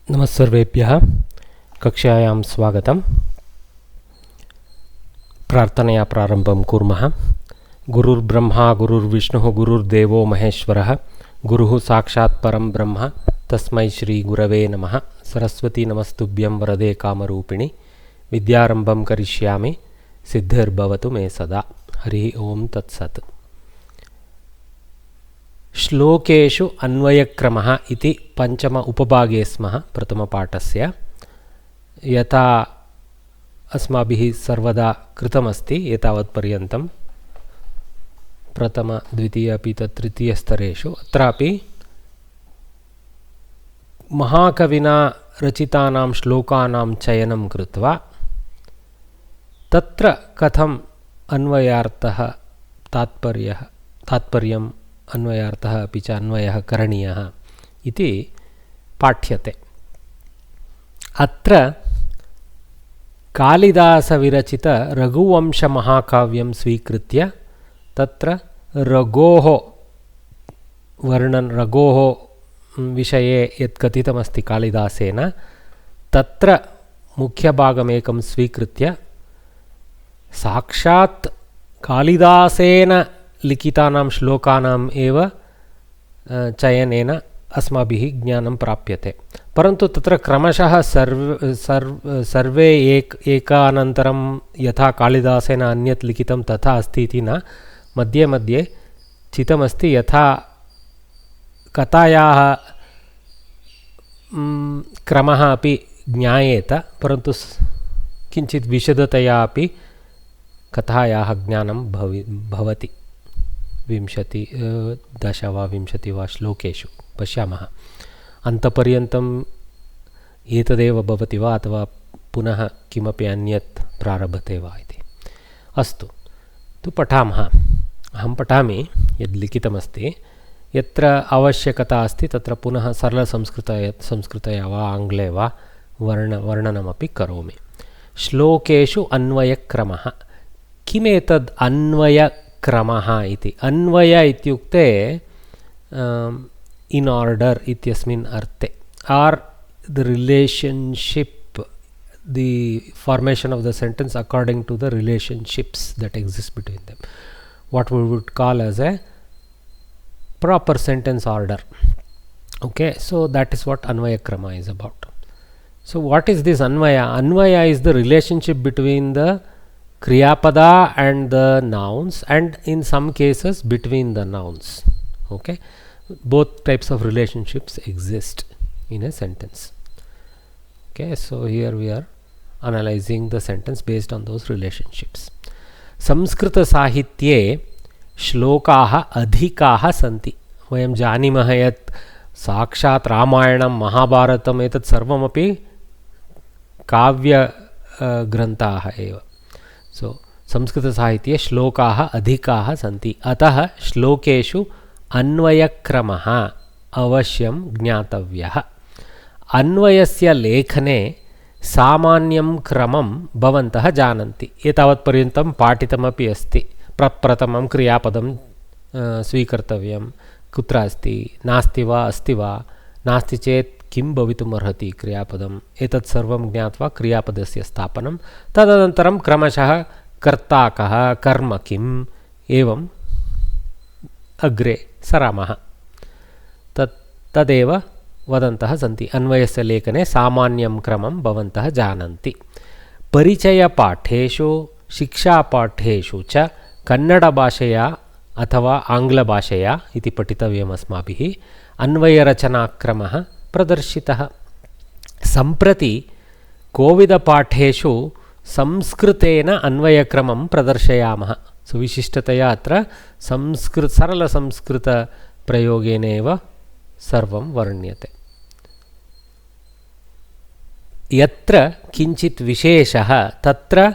नमस्सर्वेभ्यः कक्षायां स्वागतम्। प्रार्थनया प्रारम्भं कुर्मः। गुरुर्ब्रह्मा गुरुर्विष्णुः गुरुर्देवो महेश्वरः गुरुः साक्षात् परं ब्रह्म तस्मै श्री गुरवे नमः। सरस्वती नमस्तुभ्यं वरदे कामरूपिणि विद्यारम्भं करिष्यामि सिद्धिर्भवतु मे सदा। हरि ओं तत्सत्। श्लोकेषु अन्वयक्रमः इति पंचम उपभागे स्मः प्रथमपाठस्य। यथा अस्माभिः सर्वदा कृतमस्ति एतावत्पर्यन्तं प्रथम द्वितीय अपि तृतीयस्तरेषु, अत्रापि महाकविना रचितानां श्लोकानां चयनं कृत्वा तत्र कथम् अन्वयार्थः तात्पर्यम् अन्वयार्थः अपि च अन्वयः करणीयः इति पाठ्यते। अत्र कालिदासविरचित रघुवंशमहाकाव्यं स्वीकृत्य तत्र रघोः विषये यत् कथितमस्ति कालिदासेन, तत्र मुख्यभागमेकं स्वीकृत्य साक्षात् कालिदासेन लिखितानां श्लोकानाम् एव चयनेन अस्माभिः ज्ञानं प्राप्यते। परन्तु तत्र क्रमशः सर्वे एकानन्तरं यथा कालिदासेन अन्यत् लिखितं तथा अस्ति इति न, मध्ये मध्ये चितमस्ति यथा कथायाः क्रमः अपि ज्ञायेत, परन्तु किञ्चित् विशदतया अपि कथायाः ज्ञानं भवति। 10 वा 20 वा श्लोकेषु पश्यामः। अन्तपर्यन्तम् एतदेव भवति वा अथवा पुनः किमपि अन्यत् प्रारभते वा इति। अस्तु, तु पठामः। अहं पठामि यद् लिखितमस्ति। यत्र आवश्यकता अस्ति तत्र पुनः सरलसंस्कृतया वा आङ्ग्ले वा वर्णनमपि करोमि। श्लोकेषु अन्वयक्रमः। किमेतद् अन्वयक्रमः इति? अन्वय इत्युक्ते in order इत्यस्मिन् अर्थे, or the relationship, the formation of the sentence according to the relationships that exist between them, what we would call as a proper sentence order. Okay, so that is what Anvayakrama is about. So what is this Anvaya? Anvaya is the relationship between the Kriyapada and the nouns, and in some cases between the nouns. Okay, both types of relationships exist in a sentence. Okay, so here we are analyzing the sentence based on those relationships. Sanskrit साहित्ये श्लोकाः अधिकाः सन्ति। वयं जानीमः यत् साक्षात् रामायणं महाभारतम् एतत् सर्वमपि काव्यग्रन्थाः एव। सो संस्कृतसाहित्ये श्लोकाः अधिकाः सन्ति, अतः श्लोकेषु अन्वयक्रमः अवश्यं ज्ञातव्यः। अन्वयस्य लेखने सामान्यं क्रमं भवन्तः जानन्ति। एतावत्पर्यन्तं पाठितमपि अस्ति। प्रप्रथमं क्रियापदं स्वीकर्तव्यं, कुत्र अस्ति, नास्ति वा अस्ति वा, नास्ति चेत् किं भवितुम् अर्हति क्रियापदम्, एतत् सर्वं ज्ञात्वा क्रियापदस्य स्थापनं, तदनन्तरं क्रमशः कर्ता कः, कर्म किम्, एवं अग्रे सरामः। तदेव वदन्तः सन्ति। अन्वयस्य लेखने सामान्यं क्रमं भवन्तः जानन्ति। परिचयपाठेषु शिक्षापाठेषु च कन्नडभाषया अथवा आङ्ग्लभाषया इति पठितव्यम् अस्माभिः अन्वयरचनाक्रमः प्रदर्शितः। सम्प्रति कोविदपाठेषु संस्कृतेन अन्वयक्रमं प्रदर्शयामः। सुविशिष्टतया अत्र सरलसंस्कृतप्रयोगेन एव सर्वं वर्ण्यते। यत्र किञ्चित् विशेषः तत्र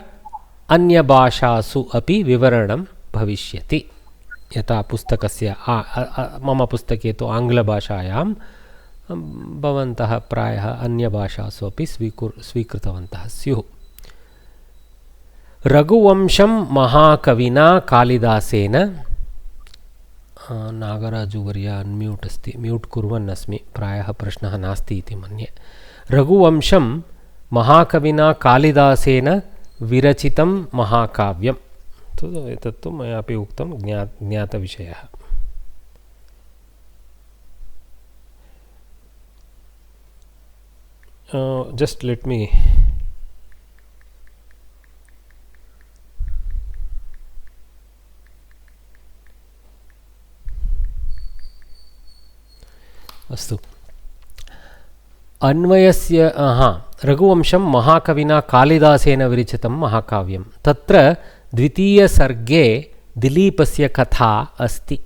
अन्यभाषासु अपि विवरणं भविष्यति। यथा पुस्तकस्य मम पुस्तके तु आङ्ग्लभाषायां भवन्तः प्रायः अन्यभाषासु अपि स्वीकृतवन्तः स्युः। रघुवंशं महाकविना कालिदासेन नागराजुवर्य अन्म्यूट् अस्ति, म्यूट् कुर्वन् अस्मि, प्रायः प्रश्नः नास्ति इति मन्ये। रघुवंशं महाकविना कालिदासेन विरचितं महाकाव्यं। एतत्तु मयापि उक्तं ज्ञातविषयः। Just let me अस्तु। अन्वयस्य रघुवंशं महाकविना कालिदासेन विरचितं महाकाव्यं। तत्र द्वितीयसर्गे दिलीपस्य कथा अस्ति।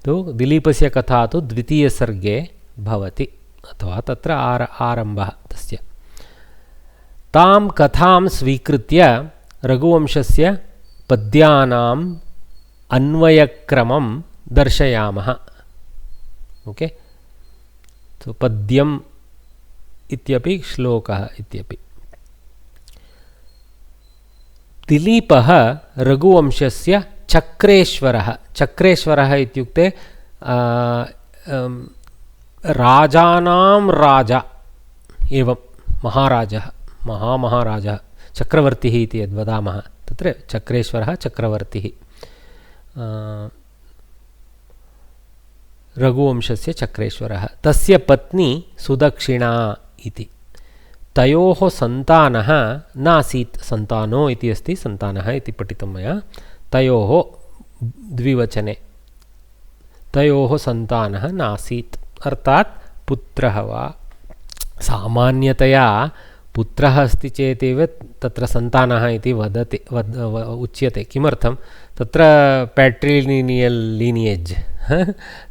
तो दिलीपस्य कथा तु द्वितीयसर्गे भवति अथवा तत्र आरम्भः तस्य। तां कथां स्वीकृत्य रघुवंशस्य पद्यानाम् अन्वयक्रमं दर्शयामः। ओके, तो पद्यम् इत्यपि श्लोकः इत्यपि। दिलीपः रघुवंशस्य चक्रेश्वरः। चक्रेश्वरः इत्युक्ते राजानां राजा एवं महाराजः, महाराजः, चक्रवर्तिः इति यद्वदामः तत्र चक्रेश्वरः चक्रवर्तिः। रघुवंशस्य चक्रेश्वरः। तस्य पत्नी सुदक्षिणा इति। तयोः सन्तानः नासीत्। सन्तानो इति अस्ति, सन्तानः इति पठितं मया। तयोः द्विवचने, तयोः सन्तानः नासीत् अर्थात् पुत्रः वा। सामान्यतया पुत्रः अस्ति चेदेव तत्र सन्तानः इति उच्यते। किमर्थं? तत्र पैट्रिलिनियल् लीनियेज्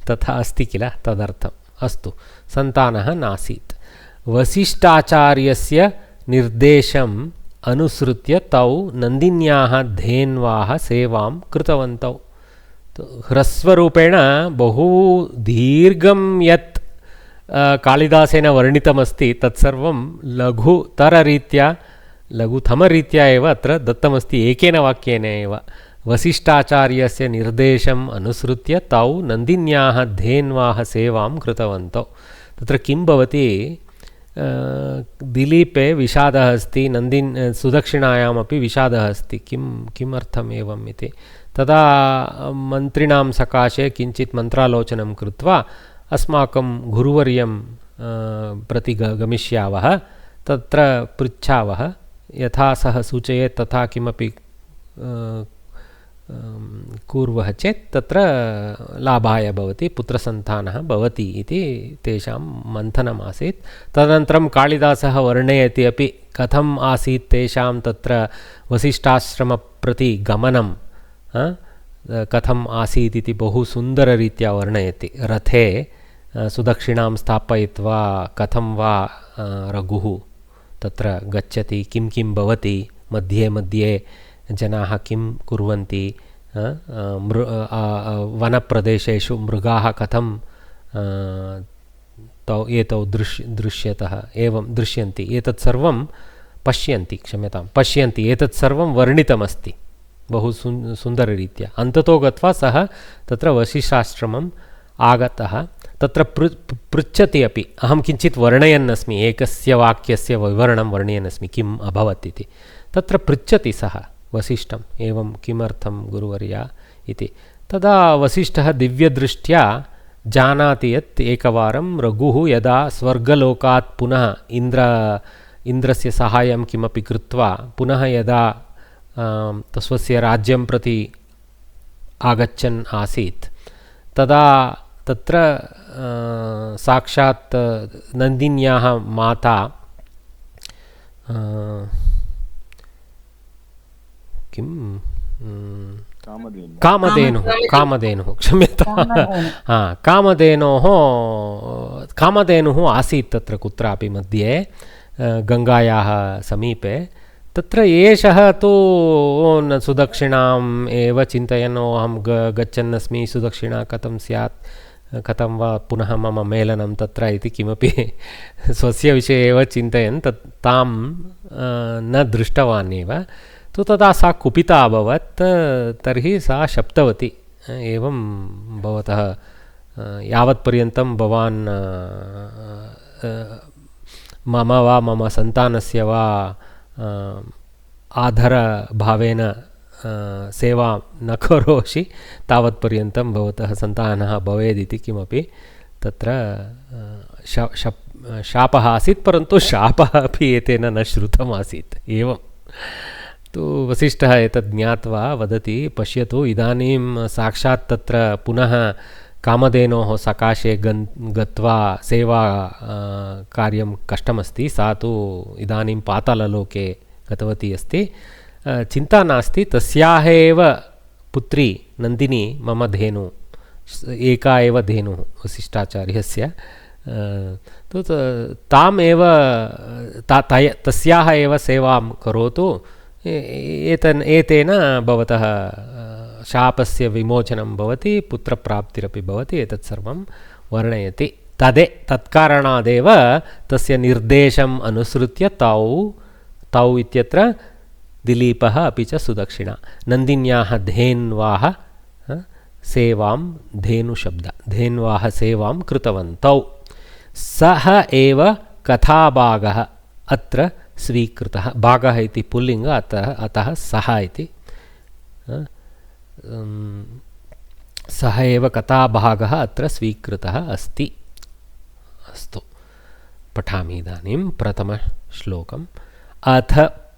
तथा अस्ति किल, तदर्थम्। अस्तु, सन्तानः नासीत्। वसिष्ठाचार्यस्य निर्देशम् अनुसृत्य तौ नन्दिन्याः धेन्वाः सेवां कृतवन्तौ। ह्रस्वरूपेण बहु दीर्घं यत् कालिदासेन वर्णितमस्ति तत्सर्वं लघुतमरीत्या एव अत्र दत्तमस्ति, एकेन वाक्येन एव। वसिष्ठाचार्यस्य निर्देशम् अनुसृत्य तौ नन्दिन्याः धेन्वाः सेवां कृतवन्तौ। तत्र किं भवति, दिलीपे विषादः अस्ति, सुदक्षिणायामपि विषादः अस्ति। किमर्थम् एवम् इति तदा मन्त्रिणां सकाशे किञ्चित् मन्त्रालोचनं कृत्वा अस्माकं गुरुवर्यं प्रति गमिष्यावः, तत्र पृच्छावः, यथा सः सूचयेत् तथा किमपि कुर्वः चेत् तत्र लाभाय भवति, पुत्रसन्तानः भवति इति तेषां मन्थनम् आसीत्। तदनन्तरं कालिदासः वर्णयति अपि कथम् आसीत् तेषां तत्र वसिष्ठाश्रमप्रति गमनं कथम् आसीत् इति बहु सुन्दररीत्या वर्णयति। रथे सुदक्षिणां स्थापयित्वा कथं वा रघुः तत्र गच्छति, किं किं भवति, मध्ये मध्ये जनाः किं कुर्वन्ति, वनप्रदेशेषु मृगाः कथं एतौ दृश्यतः एवं दृश्यन्ति, एतत् सर्वं पश्यन्ति, एतत् सर्वं वर्णितमस्ति बहु सुन्दररीत्या। अन्ततो गत्वा सः तत्र वसिष्ठाश्रमम् आगतः। तत्र पृच्छति अपि, अहं किञ्चित् वर्णयन् अस्मि, एकस्य वाक्यस्य विवरणं वर्णयन् अस्मि, किम् अभवत् इति। तत्र पृच्छति सः वसिष्ठम्, एवं किमर्थं गुरुवर्या इति। तदा वसिष्ठः दिव्यदृष्ट्या जानाति यत् एकवारं रघुः यदा स्वर्गलोकात् पुनः इन्द्रस्य सहायं किमपि कृत्वा पुनः यदा स्वस्य राज्यं प्रति आगच्छन् आसीत्, तदा तत्र साक्षात् नन्दिन्याः माता किं कामधेनुः क्षम्यताम्, कामधेनुः आसीत् तत्र कुत्रापि मध्ये गङ्गायाः समीपे। तत्र एषः तु सुदक्षिणाम् एव चिन्तयन्, अहं गच्छन्नस्मि, सुदक्षिणा कथं स्यात्, कथं वा पुनः मम मेलनं तत्र इति किमपि स्वस्य विषये एव चिन्तयन् तां न दृष्टवान् एव। तु तदा सा कुपिता अभवत्। तर्हि सा शप्तवती, एवं भवतः यावत्पर्यन्तं भवान् मम वा मम सन्तानस्य वा आधरभावेन सेवां न करोषि तावत्पर्यन्तं भवतः सन्तानः भवेदिति किमपि तत्र शापः आसीत्, परन्तु शापः अपि एतेन न श्रुतमासीत्। एवं तु वसिष्ठः एतत् ज्ञात्वा वदति, पश्यतु इदानीं साक्षात् तत्र पुनः कामधेनोः सकाशे गत्वा सेवा कार्यं कष्टमस्ति, सा तु इदानीं पाताललोके गतवती अस्ति, चिन्ता नास्ति, तस्याः एव पुत्री नन्दिनी मम धेनु, एका एव धेनुः वसिष्ठाचार्यस्य, तामेव तस्याः एव सेवां करोतु, एतेन भवतः शापस्य विमोचनं भवति, पुत्रप्राप्तिरपि भवति, एतत् सर्वं वर्णयति। तत्कारणादेव तस्य निर्देशम् अनुसृत्य तौ इत्यत्र दिलीपः अपि च सुदक्षिणा नन्दिन्याः धेन्वाः सेवां धेनुशब्द धेन्वाः सेवां कृतवन्तौ। सः एव कथाभागः अत्र स्वीकृतः, भागः इति पुल्लिङ्ग, अतः सः इति, सः एव कथाभागः अत्र स्वीकृतः अस्ति। अस्तु, पठामि इदानीं प्रथमश्लोकम्। अथ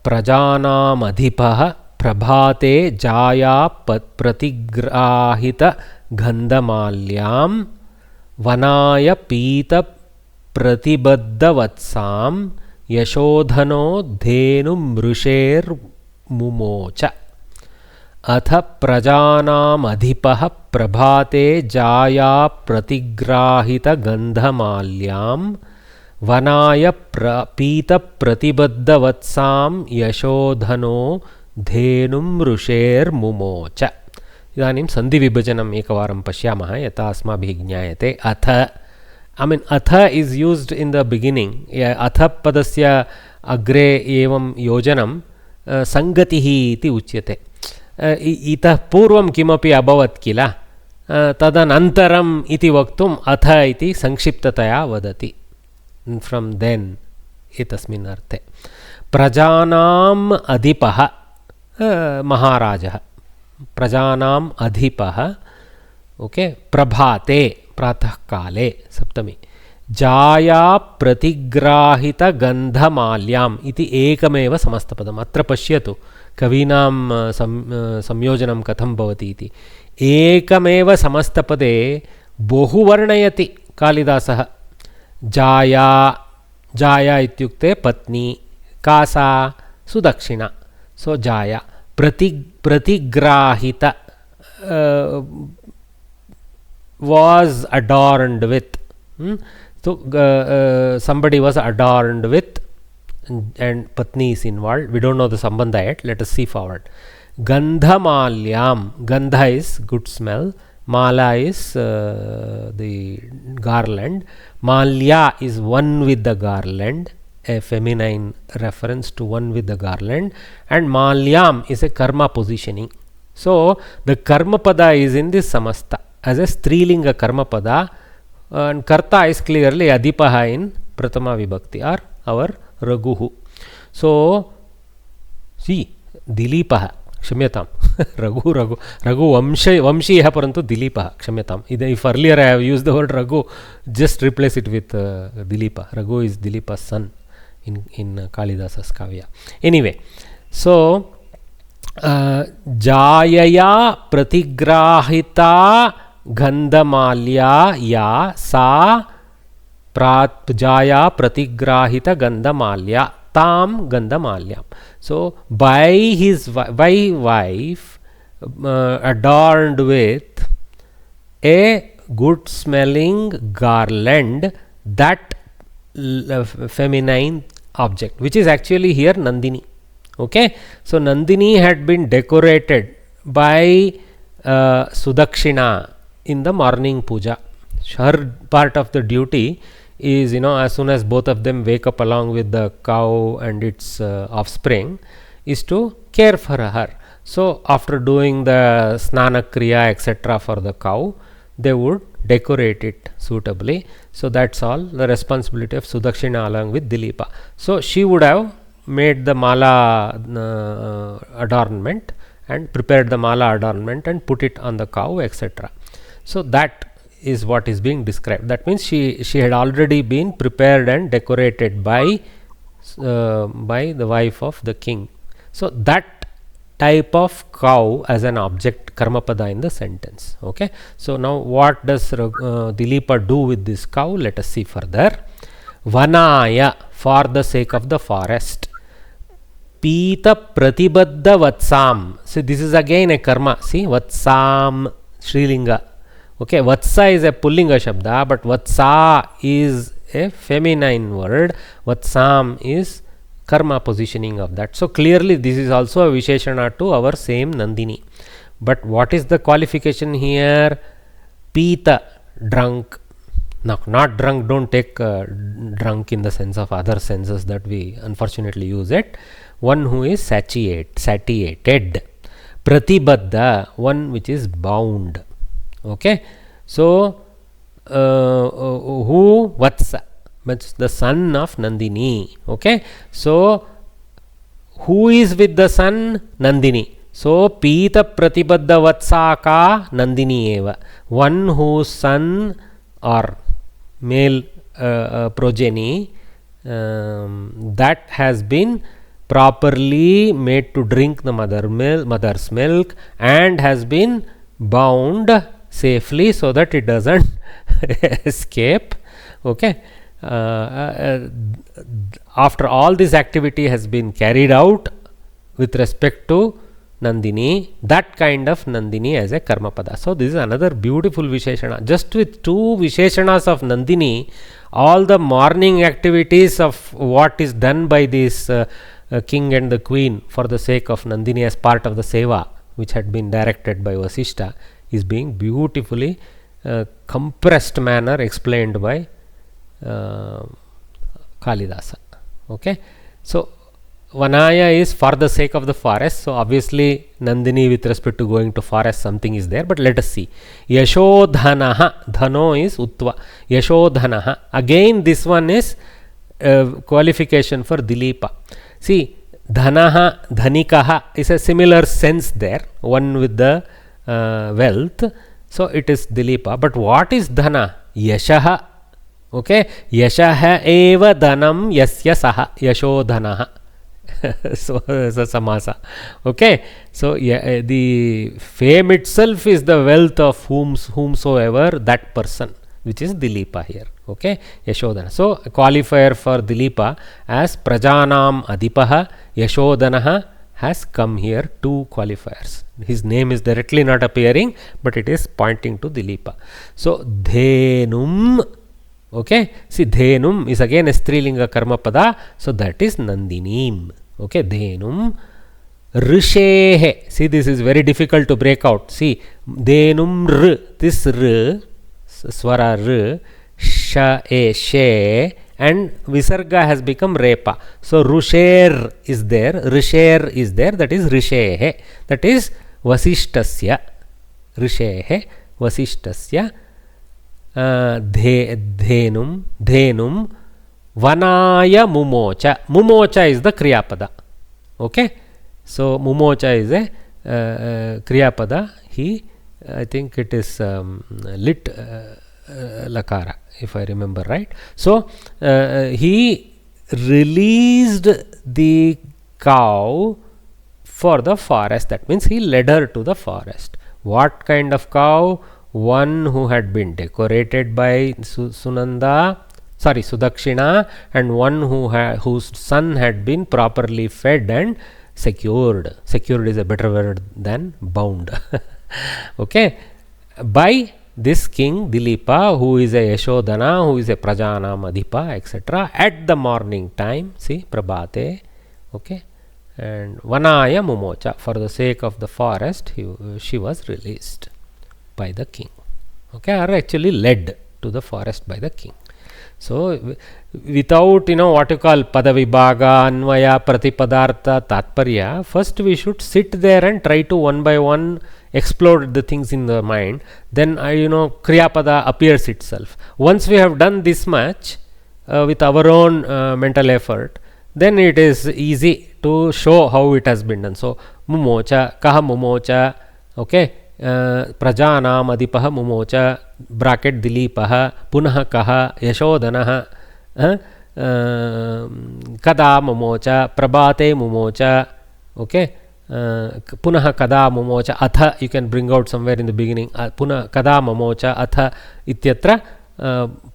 प्रजानामधिपः प्रभाते जाया प्रतिग्राहित गन्धमाल्यां वनाय पीत प्रतिबद्धवत्सां यशोधनो धेनुमृषेर्मुमोच। अथ प्रजानामधिपः प्रभाते जाया प्रतिग्राहित गन्धमाल्यां वनाय पीत प्रतिबद्धवत्सां यशोधनो धेनुमृषेर्मुमोच। इदानीं सन्धिविभजनम् एकवारं पश्यामः यथा अस्माभिः ज्ञायते। अथ अथ is used in the beginning. अथ पदस्य अग्रे एवं योजनं सङ्गतिः इति उच्यते। इतः पूर्वं किमपि अभवत् किल, तदनन्तरम् इति वक्तुम् अथ इति संक्षिप्ततया वदति। फ्रम् देन् एतस्मिन् अर्थे प्रजानाम् अधिपः महाराजः, प्रजानाम् अधिपः, ओके, प्रभाते प्रातःकाले सप्तमी, जाया प्रतिग्राहित गन्धमाल्याम् इति एकमेव समस्तपदम्। अत्र पश्यतु कवीनां संयोजनं कथं भवति इति। एकमेव समस्तपदे बहु वर्णयति कालिदासः। जाया, जाया इत्युक्ते पत्नी, का सा, सुदक्षिणा, सो जाया। प्रतिग्राहित was adorned with, so somebody was adorned with and patni is involved. We don't know the sambandha yet, let us see forward. Gandhamalyam, gandha is good smell, mala is the garland, malya is one with the garland, a feminine reference to one with the garland, and malyam is a karma positioning. So the karma pada is in this samasta as a strilinga karma pada, and karta is clearly adipaha in prathama vibhakti, or our Raguhu. So see, Dileepaha, Kshamyatam, Raghu Vamshiyah parantu Dileepaha, Kshamyatam. If earlier I have used the word Raghu, just replace it with Dileepa. Raghu is Dileepa's son in Kalidasa's Kavya. Anyway, so Jayaya Pratigrahita Gandhamalya ya sa Jaya Pratigrahita Gandhamalya tam Gandhamalyam. So by his wife adorned with a good smelling garland, that feminine object, which is actually here Nandini. Okay, so Nandini had been decorated by Sudakshina in the morning puja. Her part of the duty is, as soon as both of them wake up along with the cow and its offspring, is to care for her. So after doing the snana kriya etc. for the cow, they would decorate it suitably. So that's all the responsibility of Sudakshina along with Dilipa. So she would have made the mala adornment and prepared the mala adornment and put it on the cow, etc. So that is what is being described. That means she had already been prepared and decorated by the wife of the king. So that type of cow as an object, karmapada in the sentence. Okay. So now what does Dilipa do with this cow? Let us see further. Vanaya, for the sake of the forest. Pita pratibadda vatsam. So this is again a karma. See, vatsam, Shrilinga. Okay, vatsa is a pullinga shabda, but vatsa is a feminine word. Vatsam is karma positioning of that. So clearly this is also a visheshana to our same Nandini. But what is the qualification here? Pita, drunk. Now, not drunk, don't take drunk in the sense of other senses that we unfortunately use it. One who is satiated. Pratibadda, one which is bound. Okay. So, who? Vatsa. That's the son of Nandini. Okay. So, who is with the son? Nandini. So, Pita Pratibadda Vatsaka Nandini eva. One whose son or male progeny that has been properly made to drink the mother's milk and has been bound safely so that it doesn't escape. Okay. After all this activity has been carried out with respect to Nandini, that kind of Nandini as a karmapada. So this is another beautiful visheshana. Just with two visheshanas of Nandini, all the morning activities of what is done by this king and the queen for the sake of Nandini as part of the seva, which had been directed by Vasishta, is being beautifully compressed manner explained by Kalidasa. Okay. So Vanaya is for the sake of the forest. So obviously Nandini with respect to going to forest, something is there, but let us see. Yashodhanaha, dhano is Utva. Yashodhanaha, again this one is qualification for Dilipa. See, dhanaha, dhanikaha is a similar sense there, one with the wealth. So it is Dilipa. But what is dhana? Yashaha. Okay. Yashaha eva dhanam yasya saha. Yashodhanaha. So samasa. Okay. So the fame itself is the wealth of whomsoever that person, which is Dilipa here. Okay. Yashodhana. So a qualifier for Dilipa as Prajanam Adipaha, Yashodhanaha has come here, two qualifiers. His name is directly not appearing, but it is pointing to Dilipa. So Dhenum. Okay. See, Dhenum is again a Strilinga karmapada. So that is Nandinim. Okay. Dhenum. Rishehe. See, this is very difficult to break out. See, Dhenum R. This R, swara R, sha, e, she, and visarga has become repa. So Rusher is there, Risher is there, that is Rishehe. That is Vasishtasya. Rishehe, Vasishtasya. Dhenum, Dhenum, Vanaya Mumocha. Mumocha is the Kriyapada. Okay. So Mumocha is a Kriyapada. He, I think it is lit Lakara, if I remember right. So he released the cow for the forest. That means he led her to the forest. What kind of cow? One who had been decorated by Sudakshina, and one whose son had been properly fed and secured. Secured is a better word than bound. Okay. By this king Dilipa, who is a Yashodhana, who is a Prajanam Adhipa, etc. at the morning time. See, Prabhate. Okay. And Vanaya Mumocha, for the sake of the forest, she was released by the king. Okay, or actually led to the forest by the king. So without what you call Padavibhaga, Anvaya, Pratipadartha, Tatparya, first we should sit there and try to one by one explore the things in the mind, then Kriya Pada appears itself. Once we have done this much with our own mental effort, then it is easy to show how it has been done. So mumocha, kaha mumocha, okay, prajanam adipaha mumocha, bracket dileepaha, punaha kaha, yashodanaha, kada mumocha, prabhate mumocha, okay, punaha kada mumocha, atha, you can bring out somewhere in the beginning, punah kada mumocha, atha ityatra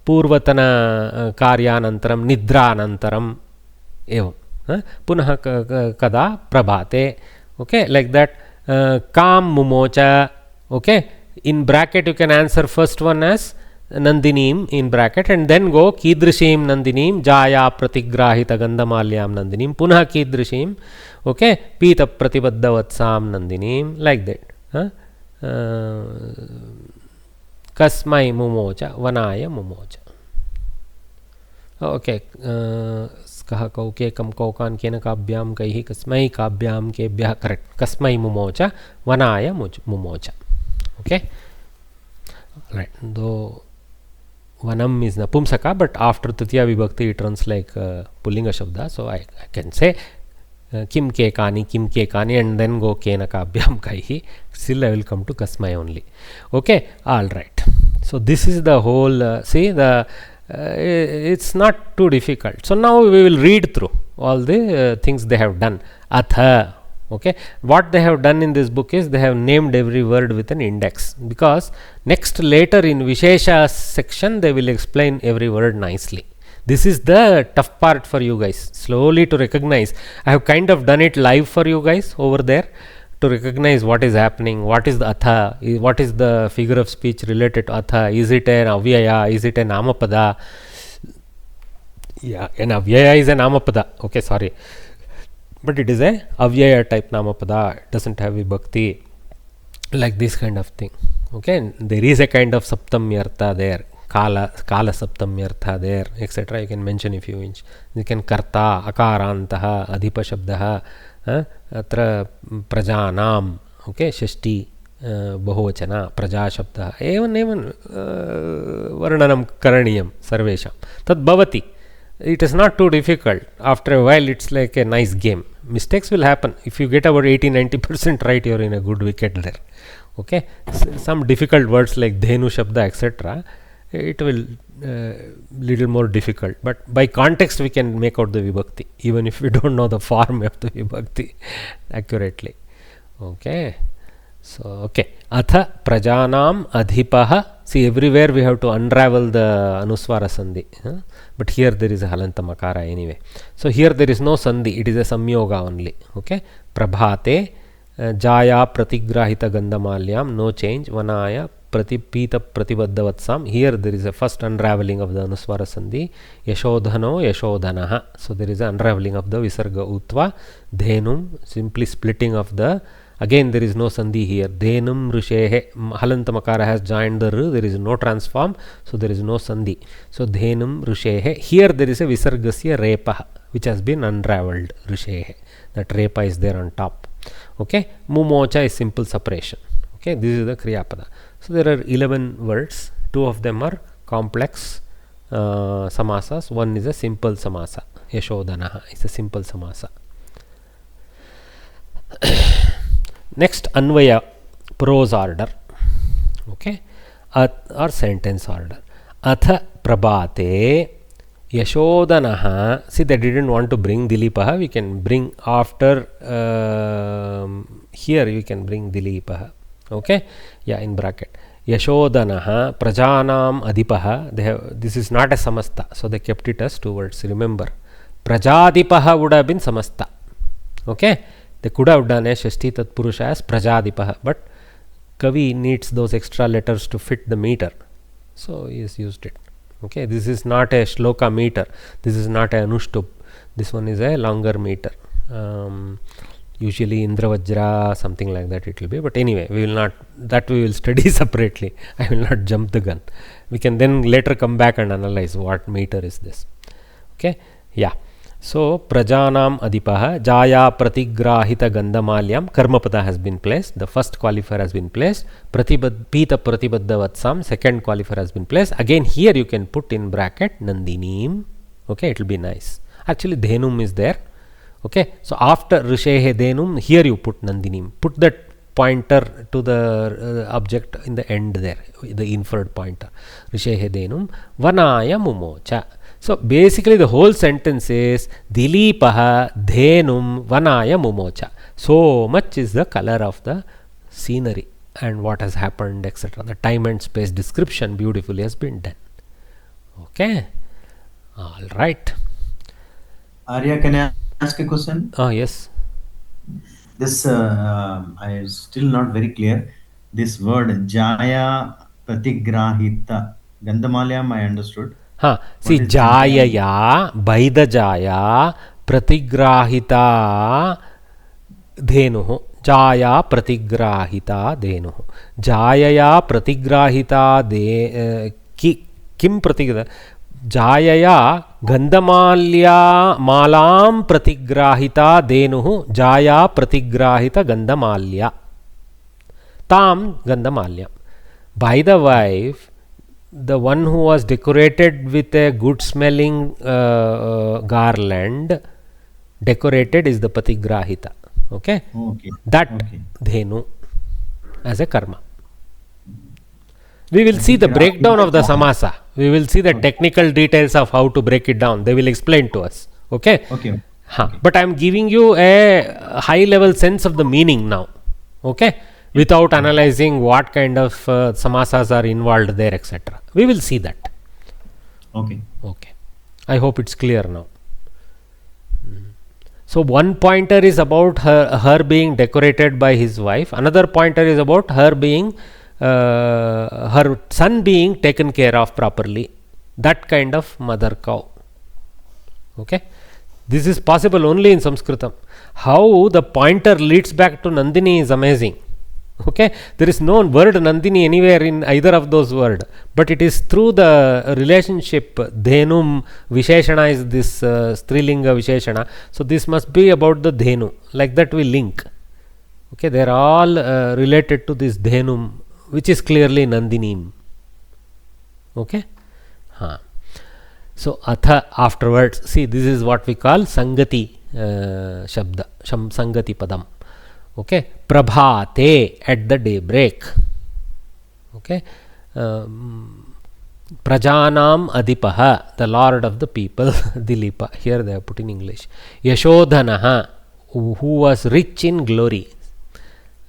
purvatana karyanantaram, nidranantaram, evam, punaha kada prabhate, okay, like that. Kam mumocha, okay, in bracket you can answer first one as Nandinim in bracket, and then go Kidrishim Nandinim, Jaya Pratigrahita Gandhamalyam Nandinim, Punah Kidrishim, okay, Pita Pratibaddhavatsam Nandinim, like that. Kasmai mumocha, Vanaya mumocha. Okay, कह कौके कम कौकान केन काभ्याम कैहि कस्मै काभ्याम केभ्यः, correct, kasmai mumocha, vanaya mumocha. Okay, right, though vanam is napumsaka, but after titiya vibhakti it runs like pullinga shabda, so I can say kim kekani, and then go kena kaabhyam kaihi. Still I will come to kasmai only. Okay, all right. So this is the whole, see, the it's not too difficult. So now we will read through all the things they have done. Atha, okay, what they have done in this book is they have named every word with an index, because later in Vishesha section they will explain every word nicely. This is the tough part for you guys, slowly to recognize. I have kind of done it live for you guys over there, to recognize what is happening, what is the atha, what is the figure of speech related to atha, is it an avyaya, is it a namapada? Yeah, an avyaya is a namapada, okay, sorry, but it is a avyaya type namapada, it doesn't have vibhakti, like this kind of thing. Okay, and there is a kind of saptamyartha there, kala saptamyartha there, etc. You can mention if you wish. You can karta, akarantaha, adhipa shabdaha, atra prajanam, okay, shashti bahuvachana, praja shabdaha, evan varnanam karaniyam sarvesham, tad bhavati. It is not too difficult. After a while it's like a nice game. Mistakes will happen. If you get about 80-90% right, you are in a good wicket there. Okay, some difficult words like dhenu shabda, etc., it will little more difficult, but by context we can make out the vibhakti, even if we don't know the form of the vibhakti accurately. Okay, so okay, atha prajanam adhipaha. See, everywhere we have to unravel the anuswara sandhi, but here there is a halanta makara anyway. So here there is no sandhi, it is a samyoga only. Okay, prabhate, jaya pratigrahita gandhamalyam, no change, vanaya pratipita pratibaddhavatsam. Here there is a first unraveling of the anuswara sandhi, yashodhano yashodhanaha. So there is an unraveling of the visarga utva, dhenum, simply splitting of the, again there is no sandhi here, dhenum rishehe, halanta makara has joined the r, there is no transform, so there is no sandhi. So dhenum rishehe, here there is a visargasya repa which has been unraveled, rishehe, that repa is there on top. Okay, mumocha is simple separation. Okay, this is the kriyapada. So there are 11 words, 2 of them are complex samasas, one is a simple samasa, yashodhanaha is a simple samasa. Next, Anvaya, prose order, okay, or sentence order. Atha prabhate yashodhanaha. See, they didn't want to bring dileepaha, we can bring after, here we can bring dileepaha. Okay, yeah, in bracket. Yashodhanaha prajanam adipaha. They have, this is not a samasta, so they kept it as 2 words. Remember, prajadipaha would have been samasta. Okay, they could have done a shashti tatpurusha as prajadipaha, but Kavi needs those extra letters to fit the meter, so he has used it. Okay, this is not a shloka meter, this is not a anushtup, this one is a longer meter. Usually Indravajra, something like that it will be, but anyway, we will not, that we will study separately. I will not jump the gun. We can then later come back and analyze what meter is this. Okay, yeah. So prajanam adipah jaya pratigrahita gandhamalyam karmapada has been placed. The first qualifier has been placed. Pita pratibadda vatsam, second qualifier has been placed. Again here you can put in bracket nandinim. Okay, it will be nice. Actually dhenum is there. Okay, so after rishehe dhenum, here you put nandinim. Put that pointer to the object in the end there, the inferred pointer. Rishehe dhenum vanaya mumocha. So basically the whole sentence is Dileepaha dhenum vanaya mumocha. So much is the color of the scenery and what has happened, etc. The time and space description beautifully has been done. Okay. All right. Arya, can I ask a question? Yes. This I am still not very clear. This word Jaya Pratigrahita Gandhamalyam I understood. See, Jayaya, by the Jaya, Pratigrahita Dhenuhu. Jaya Pratigrahita Dhenuhu. Jayaya Pratigrahita Kim Pratigrahita? Jayaya Gandhamalya Malam Pratigrahita Dhenuhu. Jaya Pratigrahita Gandhamalya. Tam Gandhamalya. By the wife, the one who was decorated with a good smelling garland, decorated is the patigrahita. Okay, that dhenu as a karma. We will see the breakdown of the samasa. We will see the technical details of how to break it down. They will explain to us. Okay. But I am giving you a high level sense of the meaning now. Okay, without analyzing what kind of samasas are involved there, etc. We will see that. Okay. I hope it's clear now. So one pointer is about her being decorated by his wife. Another pointer is about her being her son being taken care of properly. That kind of mother cow. Okay. This is possible only in Samskritam. How the pointer leads back to Nandini is amazing. Okay, there is no word Nandini anywhere in either of those words, but it is through the relationship. Dhenum Visheshana is this Strilinga Visheshana, so this must be about the Dhenu. Like that we link. Okay, they are all related to this Dhenum, which is clearly Nandinim. Okay, so atha afterwards, see, this is what we call Sangati Shabda, Sangati Padam. Okay, prabhate, at the daybreak. Okay, prajanam adipaha, the lord of the people. Dileepa, here they are put in English. Yashodhanaha, who was rich in glory.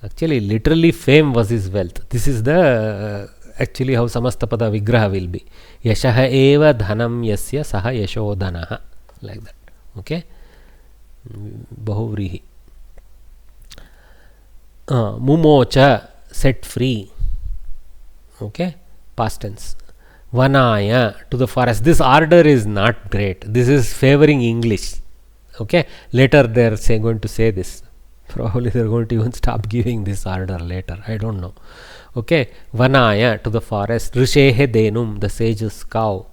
Actually, literally fame was his wealth. This is the actually how samastapada vigraha will be. Yashaha eva dhanam yasya saha yashodhanaha, like that. Okay, bahuvrihi. Mumocha, set free. Okay, past tense. Vanaya, to the forest. This order is not great. This is favoring English. Okay, later they are going to say this. Probably they are going to even stop giving this order later. I don't know. Okay, Vanaya, to the forest. Rishehe denum, the sage's cow.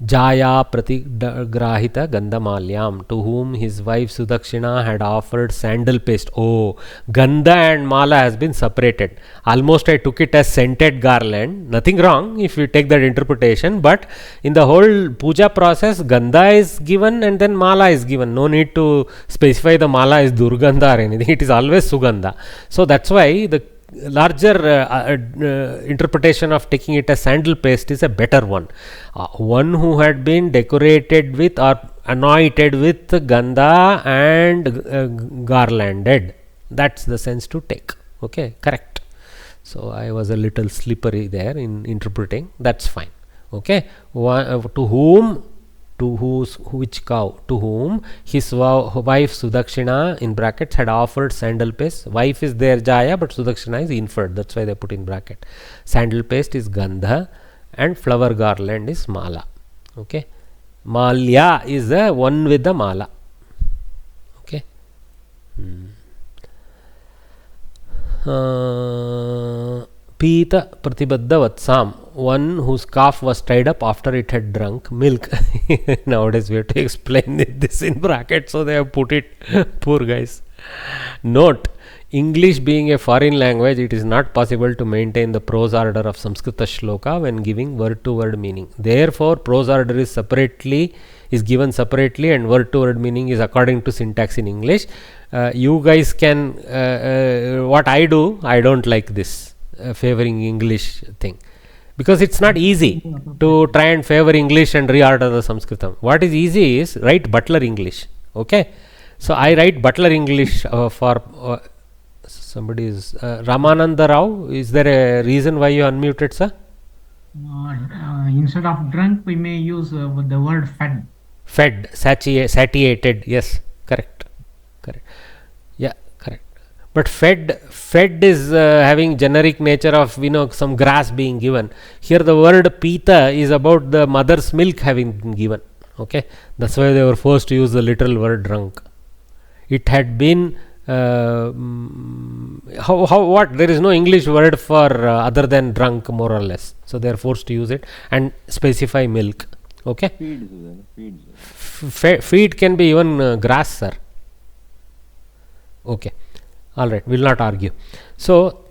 Jaya Pratigrahita Gandhamalyam, to whom his wife Sudakshina had offered sandal paste. Oh, Gandha and Mala has been separated. Almost I took it as scented garland. Nothing wrong if you take that interpretation, but in the whole puja process, Gandha is given and then Mala is given. No need to specify the Mala is Durgandha or anything. It is always Sugandha. So that's why the larger interpretation of taking it as sandal paste is a better one. One who had been decorated with or anointed with gandha and garlanded. That's the sense to take. Okay, correct. So I was a little slippery there in interpreting. That's fine. Okay, to whom, to which cow, to whom his wife Sudakshina in brackets had offered sandal paste. Wife is there Jaya, but Sudakshina is inferred. That's why they put in bracket. Sandal paste is Gandha and flower garland is Mala. Okay, Malya is the one with the Mala. Okay. Pita Pratibadda Vatsam, one whose calf was tied up after it had drunk milk. Nowadays we have to explain this in brackets, so they have put it. Poor guys. Note, English being a foreign language, it is not possible to maintain the prose order of Samskrita shloka when giving word to word meaning. Therefore, prose order is given separately, and word to word meaning is according to syntax in English. You guys can, what I do, I don't like this favoring English thing, because it's not easy to try and favor English and reorder the Sanskritam. What is easy is write Butler English. Okay, so I write Butler English for somebody is Ramananda Rao. Is there a reason why you unmuted, sir? Instead of drunk, we may use the word fed. Fed, satiated. Yes, correct. Yeah, correct. But fed is having generic nature of some grass being given. Here the word pita is about the mother's milk having been given. Okay, that's why they were forced to use the literal word drunk. It had been what? There is no English word for other than drunk, more or less. So they are forced to use it and specify milk. Okay. Feed can be even grass, sir. Okay. All right, we'll not argue. So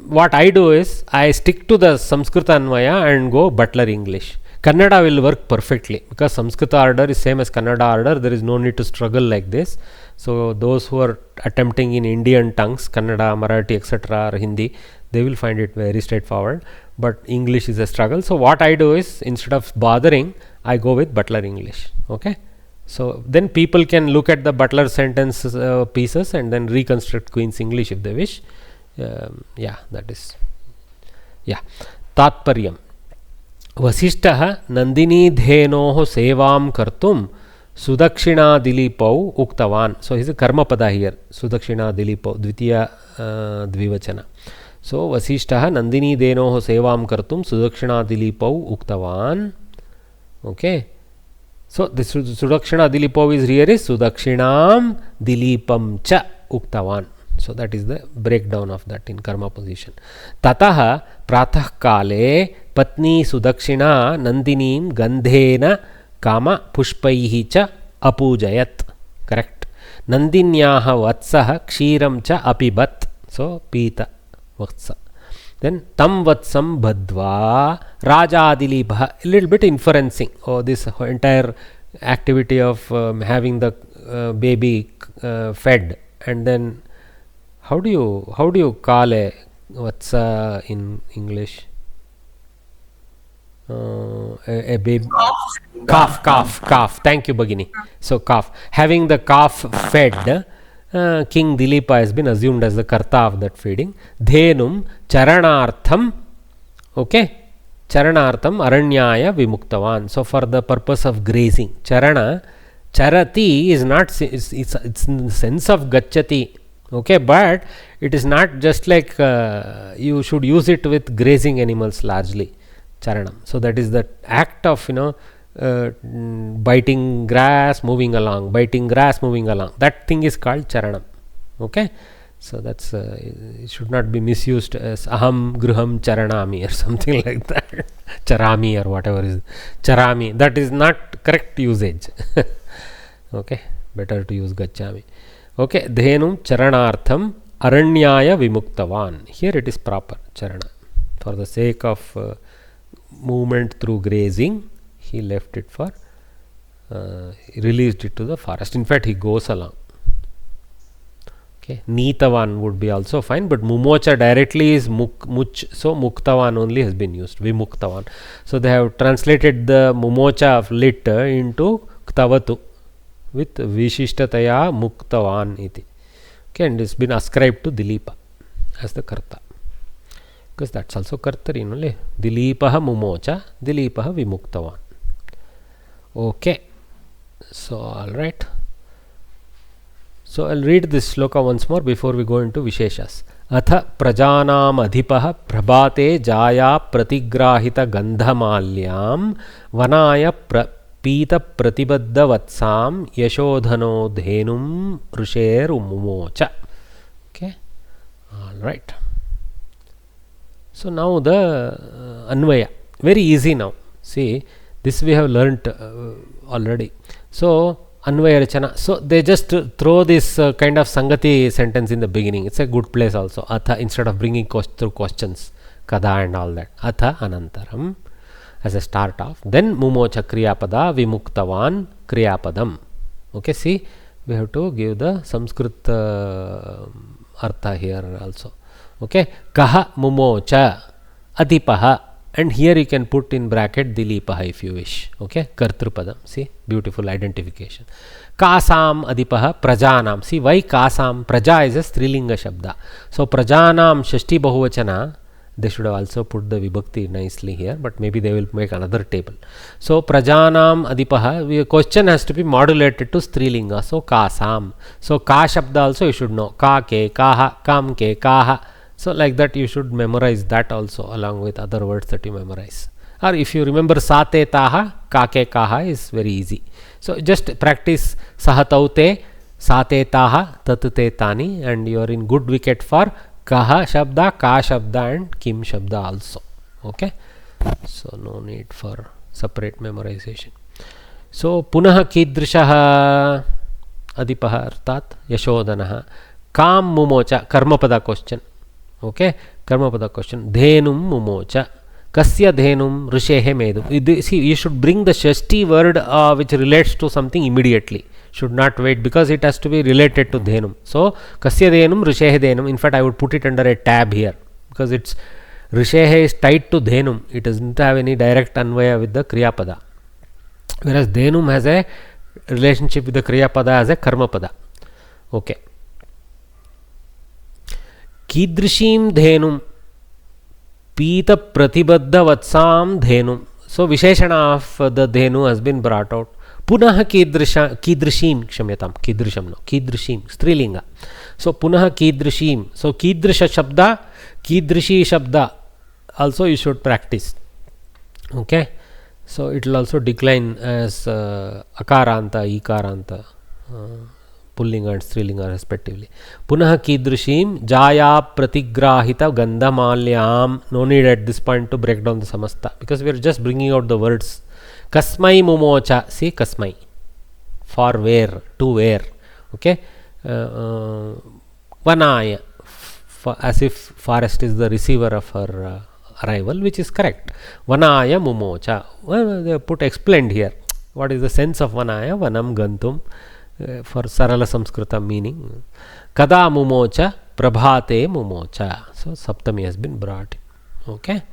what I do is I stick to the Samskrita Anvaya and go Butler English. Kannada will work perfectly because Samskrita order is same as Kannada order. There is no need to struggle like this. So those who are attempting in Indian tongues, Kannada, Marathi, etc., or Hindi, they will find it very straightforward. But English is a struggle. So what I do is, instead of bothering, I go with Butler English. Okay. So then people can look at the Butler sentence pieces and then reconstruct Queen's English if they wish. Yeah, that is. Yeah. Tatparyam. Vasishtah Nandini Dhenoho Sevam Kartum Sudakshina Dilipau Uktavan. So he's a karma pada here. Sudakshina Dilipau Dvitiya Dvivachana. So Vasishtah Nandini Dhenoho Sevam Kartum Sudakshina Dilipau Uktavan. Okay. So this Sudakshina Dilipau is here is Sudakshinam Dilipam Cha Uktavan. So that is the breakdown of that in karma position. Tataha Pratah Kale Patni Sudakshina Nandinim Gandhena Kama Pushpaihi Cha Apujayat. Correct. Nandinyaha Vatsaha Kshiram Cha Apibat. So Pita Vatsa. Then Tam Vatsam Badva Rajadilibha. A little bit inferencing. Oh, this entire activity of having the baby fed, and then how do you call a Vatsa in English? A baby calf. Thank you, Bhagini. So calf, having the calf fed. King Dilipa has been assumed as the karta of that feeding. Dhenum charanartham. Okay, charanartham aranyaya vimuktavan. So for the purpose of grazing, charati is not, it's in the sense of gachati. Okay, but it is not just like you should use it with grazing animals largely. Charanam. So that is the act of biting grass, moving along. That thing is called charanam. Okay, so that's it should not be misused as aham gruham charanami or something like that. Charami or whatever is charami. That is not correct usage. Okay, better to use gachami. Okay, dhenum charanartham aranyaya vimuktavan. Here it is proper charana. For the sake of movement through grazing, he left it for released it to the forest. In fact, he goes along. Okay, Neetavan would be also fine, but Mumocha directly is much, so Muktavan only has been used. Vimuktavan. So they have translated the Mumocha of lit into Ktavatu with Vishishtataya Muktavan iti. Okay, and it's been ascribed to Dilipa as the Karta. Because that's also Kartari only. Dilipaha Mumocha, Dilipaha Vimuktavan. Okay, so all right. So I'll read this sloka once more before we go into Visheshas. Atha prajanam adhipaha prabhate jaya pratigrahita gandhamalyam vanaya pita pratibadda vatsam yashodhano dhenum rusher umumocha. Okay, all right. So now the Anvaya, very easy now. See, this we have learnt already. So Anvaya Rachana. So they just throw this kind of Sangati sentence in the beginning. It's a good place also. Atha, instead of bringing through questions, Kada and all that. Atha Anantaram as a start off. Then Mumocha Kriyapada Vimuktavan Kriyapadam. Okay, see, we have to give the Sanskrit artha here also. Okay, Kaha Mumocha Adipaha. And here you can put in bracket Dilipaha if you wish. Okay, Kartrupadam. See, beautiful identification. Kasam Adipaha Prajanam. See, why Kasam? Praja is a Strilinga Shabda. So, Prajanam Shashti Bahuvachana. They should have also put the Vibhakti nicely here, but maybe they will make another table. So, Prajanam Adipaha. The question has to be modulated to Strilinga. So, Kasam. So, Ka Shabda also you should know. Ka ke, Kaha, Kam ke, Kaha. So, like that you should memorize that also along with other words that you memorize. Or if you remember Sate Taha, Kake Kaha is very easy. So, just practice Sahataute, Sate Taha, Tatute Tani, and you are in good wicket for Kaha Shabda, Ka Shabda and Kim Shabda also. Okay. So, no need for separate memorization. So, Punaha Kidrishaha Adipaha Artat Yashodanaha Kam Mumocha Karmapada question. Okay, Karmapada question. Dhenum Mumocha. Kasya Dhenum Rishehe Medum. See, you should bring the Shashti word which relates to something immediately. Should not wait because it has to be related to Dhenum. So, Kasya Dhenum Rishehe Dhenum. In fact, I would put it under a tab here because it's Rishehe is tied to Dhenum. It doesn't have any direct Anvaya with the Kriyapada. Whereas Dhenum has a relationship with the Kriyapada as a Karmapada. Okay. Kidrishim Dhenum Pita Pratibadda Vatsam Dhenum. So Visheshana of the Dhenu has been brought out. Punaha Kidrishim Kshamyatam. Kidrisham no. Kidrishim Strilinga. So Punaha Kidrishim. So Kidrisha Shabda, Kidrishi Shabda also you should practice. Okay. So it will also decline as Akaranta, Ikaranta. Pullinga and Strilinga respectively. Punaha Kidrishim Jaya Pratigrahita Gandhamalyam. No need at this point to break down the Samasta because we are just bringing out the words. Kasmai Mumocha. See, Kasmai. For where? To where? Okay. Vanaya. As if forest is the receiver of her arrival, which is correct. Vanaya Mumocha. Well, they put explained here. What is the sense of Vanaya? Vanam Gantum. For Sarala Samskrita meaning. Kada Mumocha, Prabhate Mumocha. So, Saptami has been brought. Okay.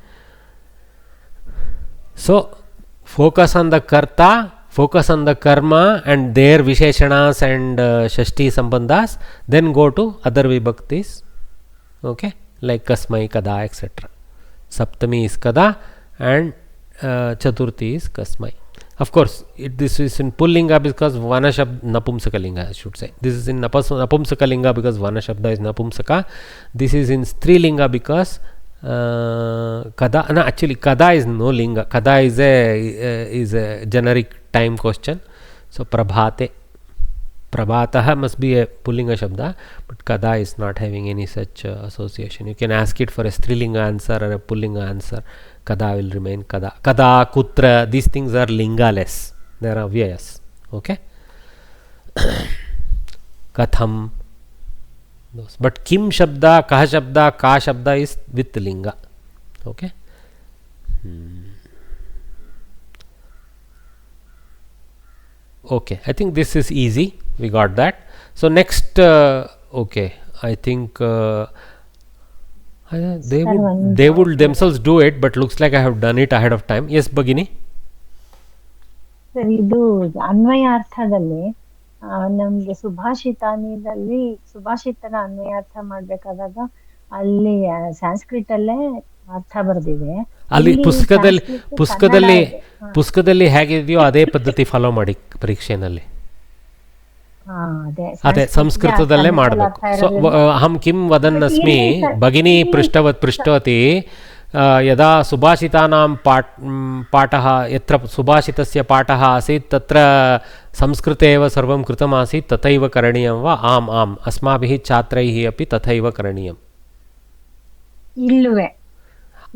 So, focus on the Karta, focus on the Karma and their Visheshanas and Shashti Sambandhas. Then go to other Vibhaktis. Okay. Like Kasmai, Kada, etc. Saptami is Kada and Chaturthi is Kasmai. Of course, this is in Pullinga because Vana Shabda Napumsakalinga, I should say. This is in Napumsakalinga because Vana Shabda is Napumsaka. This is in Strilinga because Kada. No, actually, Kada is no Linga. Kada is a generic time question. So, Prabhate. Prabhataha must be a Pullinga Shabda, but Kada is not having any such association. You can ask it for a Strilinga answer or a Pullinga answer. Kada will remain Kada. Kada, Kutra, these things are lingaless. They are avyayas. Okay. Katham. But Kim Shabda, Kaha Shabda, Ka Shabda is with linga. Okay. Okay. I think this is easy. We got that. So next, okay. I think they would themselves do it, but looks like I have done it ahead of time. Yes, Bhagini. Sir ಇದು ಅನ್ವಯಾರ್ಥದಲ್ಲಿ ನಮ್ಗೆ ಸುಭಾಷಿತನ ಅನ್ವಯಾರ್ಥ ಮಾಡ್ಬೇಕಾದಾಗ ಅಲ್ಲಿ ಸಂಸ್ಕೃತ ಅಲ್ಲೇ ಅರ್ಥ ಬರ್ದಿದೆ. ಅಲ್ಲಿ ಪುಸ್ತಕದಲ್ಲಿ ಹೇಗಿದೆಯೋ ಅದೇ ಪದ್ಧತಿ ಫಾಲೋ ಮಾಡಿ ಪರೀಕ್ಷೆನಲ್ಲಿ. ಅದೇ ಸಂಸ್ಕೃತದಲ್ಲೇ ಮಾಡಬೇಕು. ಸೊ ಅಹಂ ಕಿಂ ವದನ್ ಅಸ್ಮಿ ಭಗಿನಿ ಪೃಷ್ಟವತಿ ಯದಾ ಸುಭಾಷಿತಾನಾಂ ಪಾಠಃ ಯತ್ರ ಸುಭಾಷಿತಸ್ಯ ಪಾಠಃ ಆಸೀತ್ ತತ್ರ ಸಂಸ್ಕೃತೆ एव सर्वं कृतम् आसीत् तथैव करणीयं वा? आम् आम् अस्माभिः छात्रैः अपि तथैव करणीयम्. ಇಲ್ಲವೇ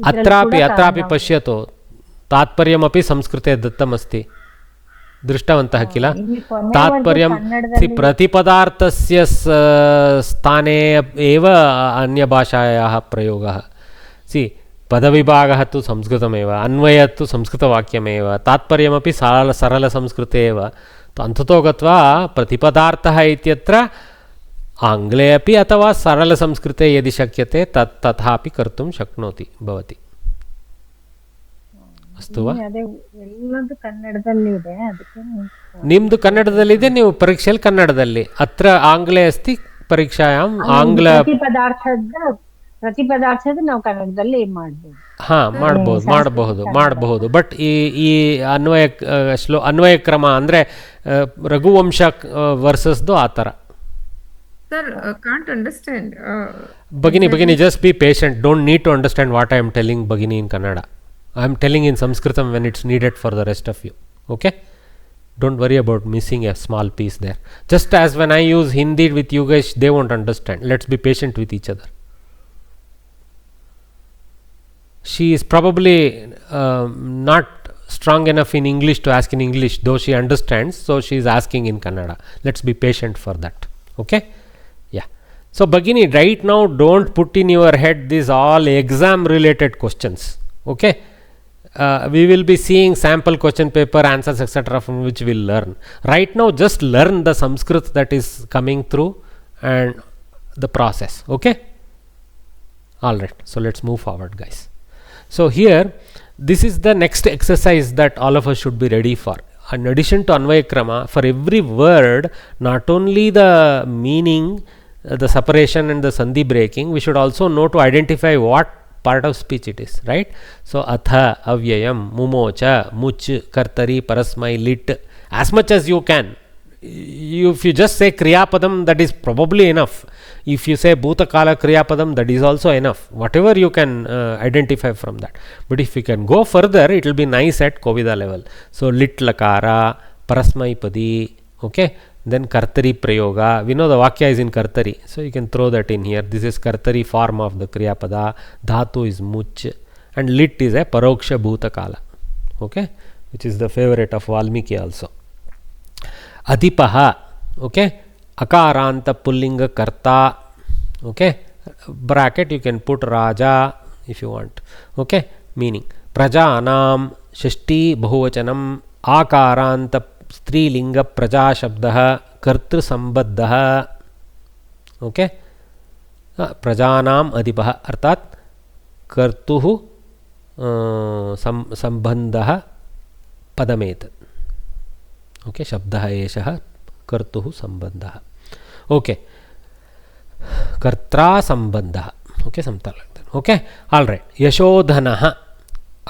अत्रापि पश्यतु तात्पर्यमपि संस्कृते दत्तमस्ति दृष्टवन्तः किल तात्पर्यं प्रतिपदार्थस्य स्थाने एव अन्यभाषायाः प्रयोगः पदविभागः तु संस्कृतमेव अन्वयः तु संस्कृतवाक्यमेव तात्पर्यमपि सरलसंस्कृते एव अन्ततो गत्वा प्रतिपदार्थः इत्यत्र आङ्ग्ले अपि अथवा सरलसंस्कृते यदि शक्यते तथापि कर्तुं शक्नोति भवति ಅಷ್ಟು ವಾ ಎಲ್ಲದು ಕನ್ನಡದಲ್ಲಿ ಇದೆ ಅದಕ್ಕೆ ನಿಮ್ಮದು ಕನ್ನಡದಲ್ಲಿದೆ ನೀವು ಪರೀಕ್ಷೆಯಲ್ಲಿ ಕನ್ನಡದಲ್ಲಿ ಅತ್ರ ಆಂಗ್ಲೇ ಅಸ್ತಿ ಪರೀಕ್ಷಾಯಾಂ ಆಂಗ್ಲ ಪ್ರತಿಪದಾರ್ಥದ ನಾವು ಕನ್ನಡದಲ್ಲಿ ಮಾಡಬಹುದು ಮಾಡಬಹುದು ಬಟ್ ಈ ಅನ್ವಯ ಕ್ರಮ ಅಂದ್ರೆ ರಘುವಂಶ ವರ್ಸಸ್ದು ಆ ಥರ Sir, can't understand. Bagini, just be patient. Don't need to understand what I am telling Bagini in Kannada. I am telling in Samskritam when it's needed for the rest of you. Okay? Don't worry about missing a small piece there. Just as when I use Hindi with you guys, they won't understand. Let's be patient with each other. She is probably not strong enough in English to ask in English, though she understands, so she is asking in Kannada. Let's be patient for that. Okay? Yeah. So Bagini, right now don't put in your head these all exam related questions. Okay? We will be seeing sample question paper answers etc. from which we will learn. Right now just learn the Sanskrit that is coming through and the process. Okay? Alright. So let's move forward, guys. So here this is the next exercise that all of us should be ready for. In addition to Anvaya Krama, for every word, not only the meaning, the separation and the sandhi breaking, we should also know to identify what part of speech it is, right? So atha, avyayam, mumocha, much, kartari, parasmai, lit, as much as you can. If you just say kriyapadam, that is probably enough. If you say bhutakala kriyapadam, that is also enough. Whatever you can identify from that. But if you can go further, it will be nice at Kovida level. So lit lakara, parasmai padi, okay? Then kartari prayoga. We know the vakya is in kartari, so you can throw that in here. This is kartari form of the kriyapada. Dhatu is much, and lit is a paroksha bhutakala, okay? Which is the favorite of Valmiki also. Adipaha, okay? Akaranta pullinga karta, okay? Bracket you can put raja if you want, okay? Meaning prajanam shashti bahuvachanam akaranta स्त्रीलिंग प्रजा शब्द कर्तृ संबद्ध okay प्रजानाम अधिपः अर्थात कर्तुः संबंधः पदमेतत् okay शब्दः एषः कर्तुः संबंधः ओके कर्त्रा संबंधः okay something like that okay alright यशोधनः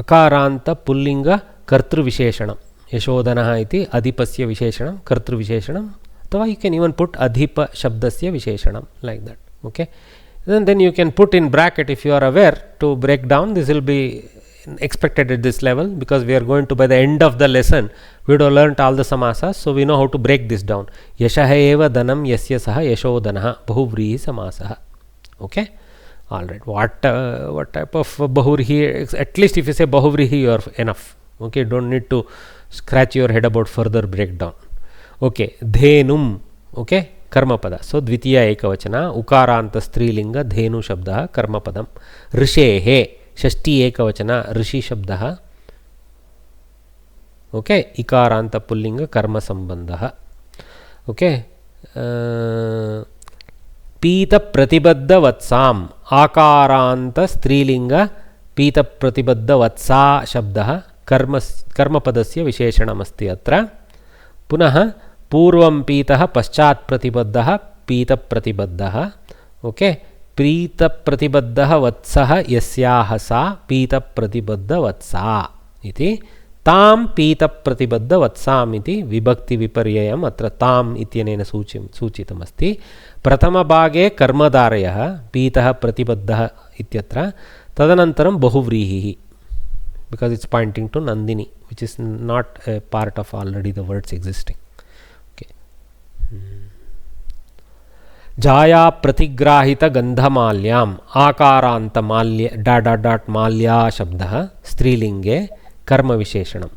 अकारांत पुल्लिंग कर्तृविशेषणम् यशोधनः इति अधिपस्य विशेषणं कर्तृविशेषणं अथवा you can even put अधिप शब्दस्य विशेषणं like that, okay? Then you can put in bracket if you are aware to break down. This will be expected at this level because we are going to, by the end of the lesson, we would have learnt all the samasas, so we know how to break this down. Yashah eva dhanam yasya saha yashodhanah bahuvrihi samasah, okay? Alright, what type of bahuvrihi? At least if you say bahuvrihi, you are enough, okay? Don't need to scratch your head about further breakdown. Okay, dhenum, okay, karmapada. So dvitiya ekavachana ukaranta strilinga dhenu shabdah karmapadam. Rishehe shashti ekavachana rishi shabdah, okay, ikaranta pullinga karma sambandha, okay. Pita pratibadda vatsam akaranta strilinga pita pratibadda vatsa shabdah कर्मपदस्य विशेषणमस्ति अत्र पुनः पूर्वं पीतः पश्चात् प्रतिबद्धः पीतप्रतिबद्धः okay प्रीतप्रतिबद्धः वत्सः यस्याः सा पीतप्रतिबद्धवत्सा इति तां पीतप्रतिबद्धवत्साम् इति विभक्तिविपर्ययम् अत्र ताम् इत्यनेन सूचितमस्ति प्रथमभागे कर्मधारयः पीतः प्रतिबद्धः इत्यत्र तदनन्तरं बहुव्रीहिः because it's pointing to Nandini, which is not a part of already the words existing. Okay. जाया प्रतिग्राहित गंधमाल्याम आकारांत माल्य .. माल्या शब्दः स्त्रीलिंगे कर्म विशेषणम्.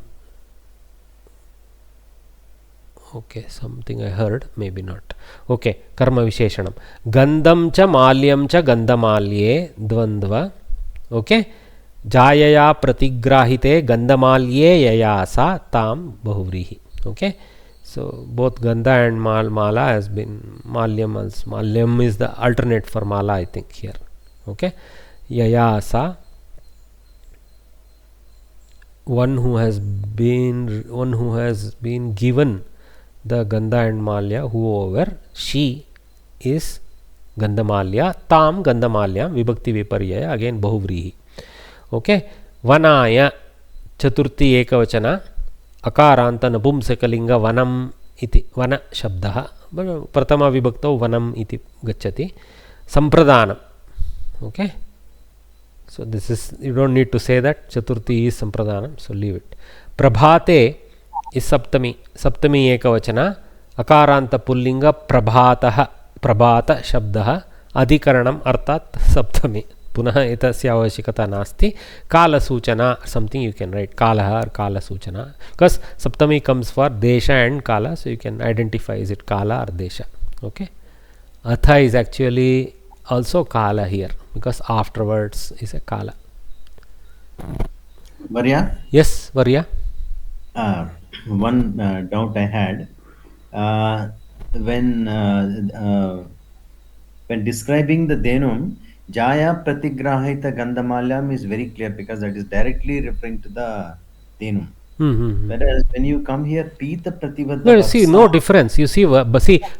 Okay, something I heard, maybe not. Okay, karma visheshanam. Gandham cha malyam cha gandhamalye dvandva. Okay, jayaya pratigrahite gandhamalye yayasa tam bahuvrihi. Okay, so both gandha and mala has been malyam is the alternate for mala, I think here. Okay, yayasa, one who has been given the gandha and malya, whoever, she is gandhamalya, tam gandhamalya, vibhakti viparyaya, again bahuvrihi. Okay, vanaya chaturthi ekavachana akaranta napumsakalinga vanam iti vana shabdah prathama vibhaktau vanam iti gacchati sampradhanam. Okay, so this is, you don't need to say that chaturthi is sampradhanam, so leave it. Prabhate is saptami ekavachana akaranta pullinga prabhatah prabhata shabdah adhikaranam arthat saptami. Punah etasya avashikata nasti. Kala suchana, something you can write kalaha or kala suchana, because saptami comes for desha and kala, so you can identify is it kala or desha. Okay, atha is actually also kala here because afterwards is a kala. Varya? Yes, Varya. One doubt I had, when describing the Denum, Jaya Pratigrahita Gandhamalyam is very clear because that is directly referring to the Denum. Whereas when you come here, Pita Prativadha. No, see, no difference. You see,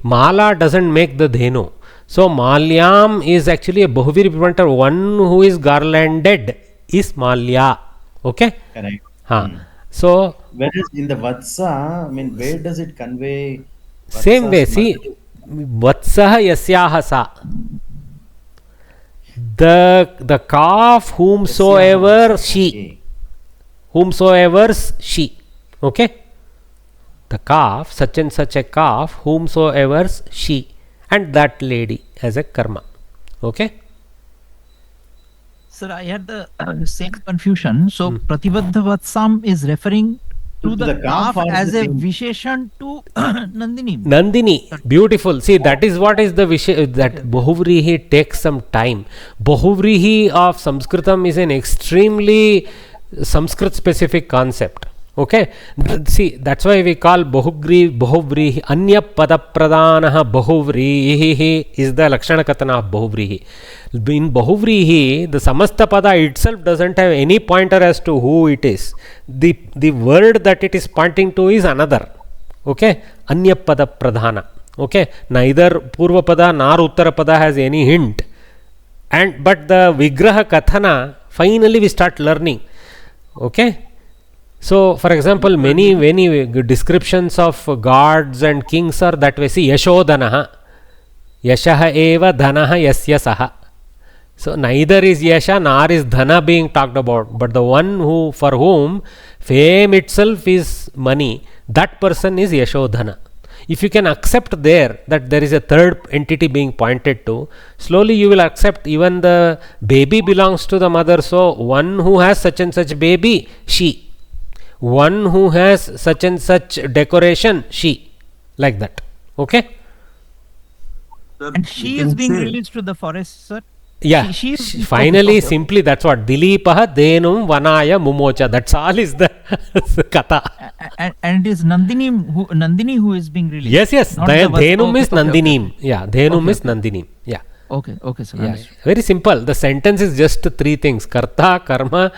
Mala doesn't make the Dhenu. So Malyam is actually a Bahuviri pointer. One who is garlanded is Malya. Okay? Correct. So whereas in the Vatsa, I mean, where does it convey? Same way, see, Vatsaha yasyaha sa. The calf whomsoever she. Whomsoever's she. Okay? The calf, such and such a calf, whomsoever's she. And that lady as a karma. Okay? Sir, I had the same confusion. So, Pratibadha Vatsam is referring to the calf as a Visheshan to Nandini. Nandini, beautiful. See, that is what is the that Bahuvrihi takes some time. Bahuvrihi of Sanskritam is an extremely Sanskrit specific concept. Okay, see, that's why we call Bahuvrihi, Anya Padapradanaha Bahuvrihi is the Lakshana Katana of Bahuvrihi. In Bahuvrihi, the Samasta Pada itself doesn't have any pointer as to who it is. The word that it is pointing to is another. Okay, Anya Padapradana. Okay, neither Purva Pada nor Uttara Pada has any hint. But the Vigraha Kathana, finally we start learning. Okay. So, for example, many descriptions of gods and kings are that way. See, Yashodhanaha, Yashaha eva dhanaha yasya saha. So, neither is Yasha nor is Dhana being talked about, but the one for whom fame itself is money, that person is Yashodhana. If you can accept that there is a third entity being pointed to, slowly you will accept even the baby belongs to the mother. So, one who has such and such baby, she. One who has such and such decoration, she. Like that. Okay? And she is being released to the forest, sir? Yeah. She finally, simply, that's what. Dilipaha Dhenum Vanaya Mumocha. That's all is the Katha. And it is Nandini who is being released. Yes. Dhenum is Nandinim. Yeah. Dhenum is Nandinim. Yeah. Okay, sir. Yeah. Very simple. The sentence is just three things: Karta, Karma,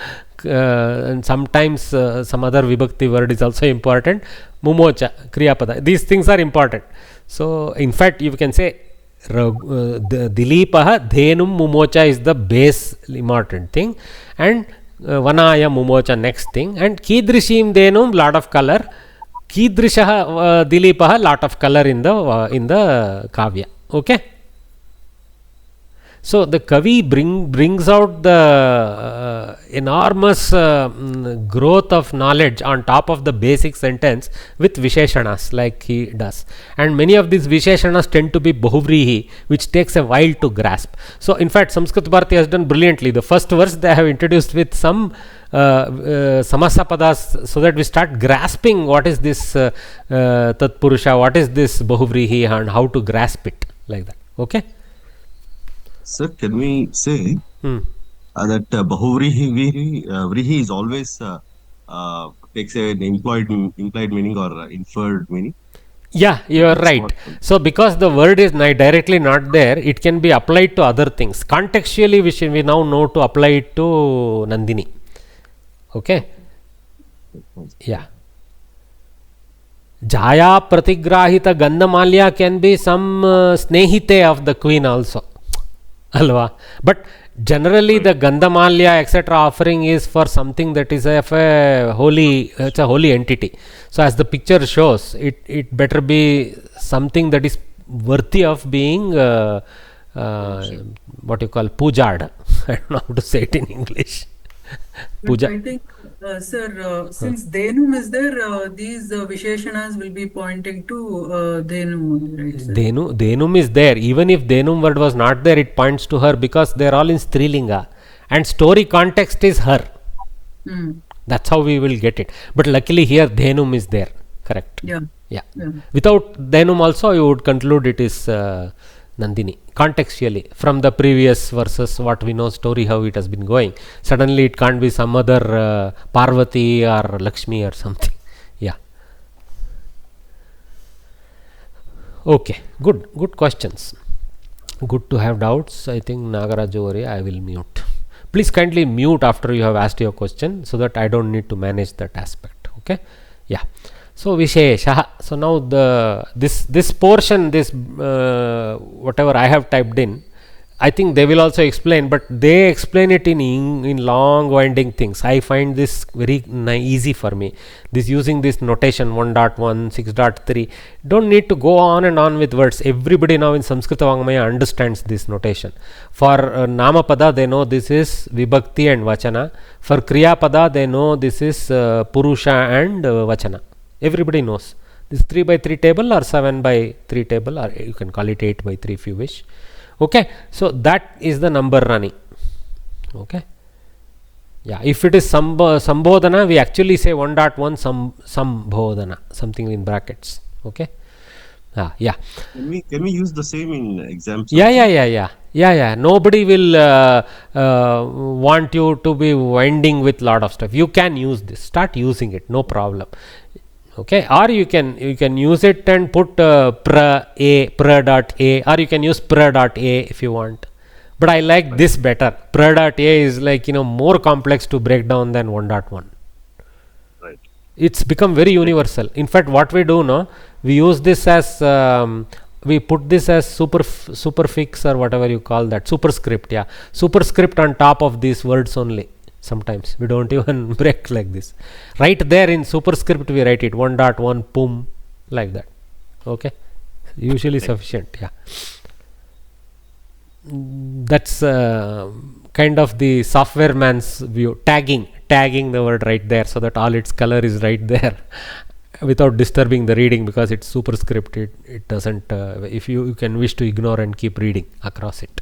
and sometimes some other Vibhakti word is also important. Mumocha, Kriyapada. These things are important. So, in fact, you can say Dilipaha Dhenum Mumocha is the base important thing, and Vanaya Mumocha next thing, and Kidrishim Dhenum, lot of color. Kidrishaha Dilipaha, lot of color in the Kavya. Okay. So the Kavi brings out the enormous growth of knowledge on top of the basic sentence with Visheshanas, like he does. And many of these Visheshanas tend to be Bahuvrihi, which takes a while to grasp. So in fact, Samskrita Bharati has done brilliantly. The first verse they have introduced with some samasa padas, so that we start grasping what is this Tatpurusha, what is this Bahuvrihi, and how to grasp it, like that. Okay? Sir, can we say that Bahuvrihi is always takes an implied meaning or inferred meaning? Yeah, you are right. So because the word is directly not there, it can be applied to other things. Contextually, we now know to apply it to Nandini. Okay? Yeah. Jaya Pratigrahita Gandamalya can be some Snehite of the queen also. Alva. But generally the Gandamalya etc. offering is for something that is of a holy, it's a holy entity. So as the picture shows, it better be something that is worthy of being what you call pujad. I don't know how to say it in English. Puja. I think, sir, since Denum is there, these Visheshanas will be pointing to Dhenu, right, sir? Denum is there. Even if Denum word was not there, it points to her because they are all in Strilinga. And story context is her. That's how we will get it. But luckily here Dhenum is there. Correct. Yeah. Without Dhenum also you would conclude it is Nandini. Contextually from the previous verses, what we know story, how it has been going. Suddenly it can't be some other Parvati or Lakshmi or something. Yeah. Okay. Good questions. Good to have doubts. I think Nagaraj over here, I will mute. Please kindly mute after you have asked your question so that I don't need to manage that aspect. Okay. Yeah. So Vishesha. So now this portion, whatever I have typed in, I think they will also explain, but they explain it in long winding things. I find this very easy for me. This using this notation 1.1, 6.3. Don't need to go on and on with words. Everybody now in Samskrita Vangmaya understands this notation. For Namapada they know this is Vibhakti and Vachana. For Kriya Pada they know this is Purusha and Vachana. Everybody knows this 3x3 table or 7x3 table, or you can call it 8x3 if you wish. Okay, so that is the number running. Okay, yeah. If it is Sambodhana, we actually say 1.1 Sambodhana, something in brackets. Okay, yeah. Can we use the same in exams? Yeah. Nobody will want you to be winding with lot of stuff. You can use this. Start using it. No problem. Okay, or you can use it and put pra dot a, or you can use pra dot a if you want. But I like this better. Pra dot a is like more complex to break down than 1.1. Right. It's become very universal. In fact, what we do now, we use this as we put this as superfix or whatever you call that, superscript. Yeah, superscript on top of these words only. Sometimes we don't even break like this. Right there in superscript we write it 1.1 pum, like that. Okay, usually sufficient. Yeah, that's kind of the software man's view. Tagging the word right there so that all its color is right there without disturbing the reading, because it's superscript. It doesn't if you can wish to ignore and keep reading across it.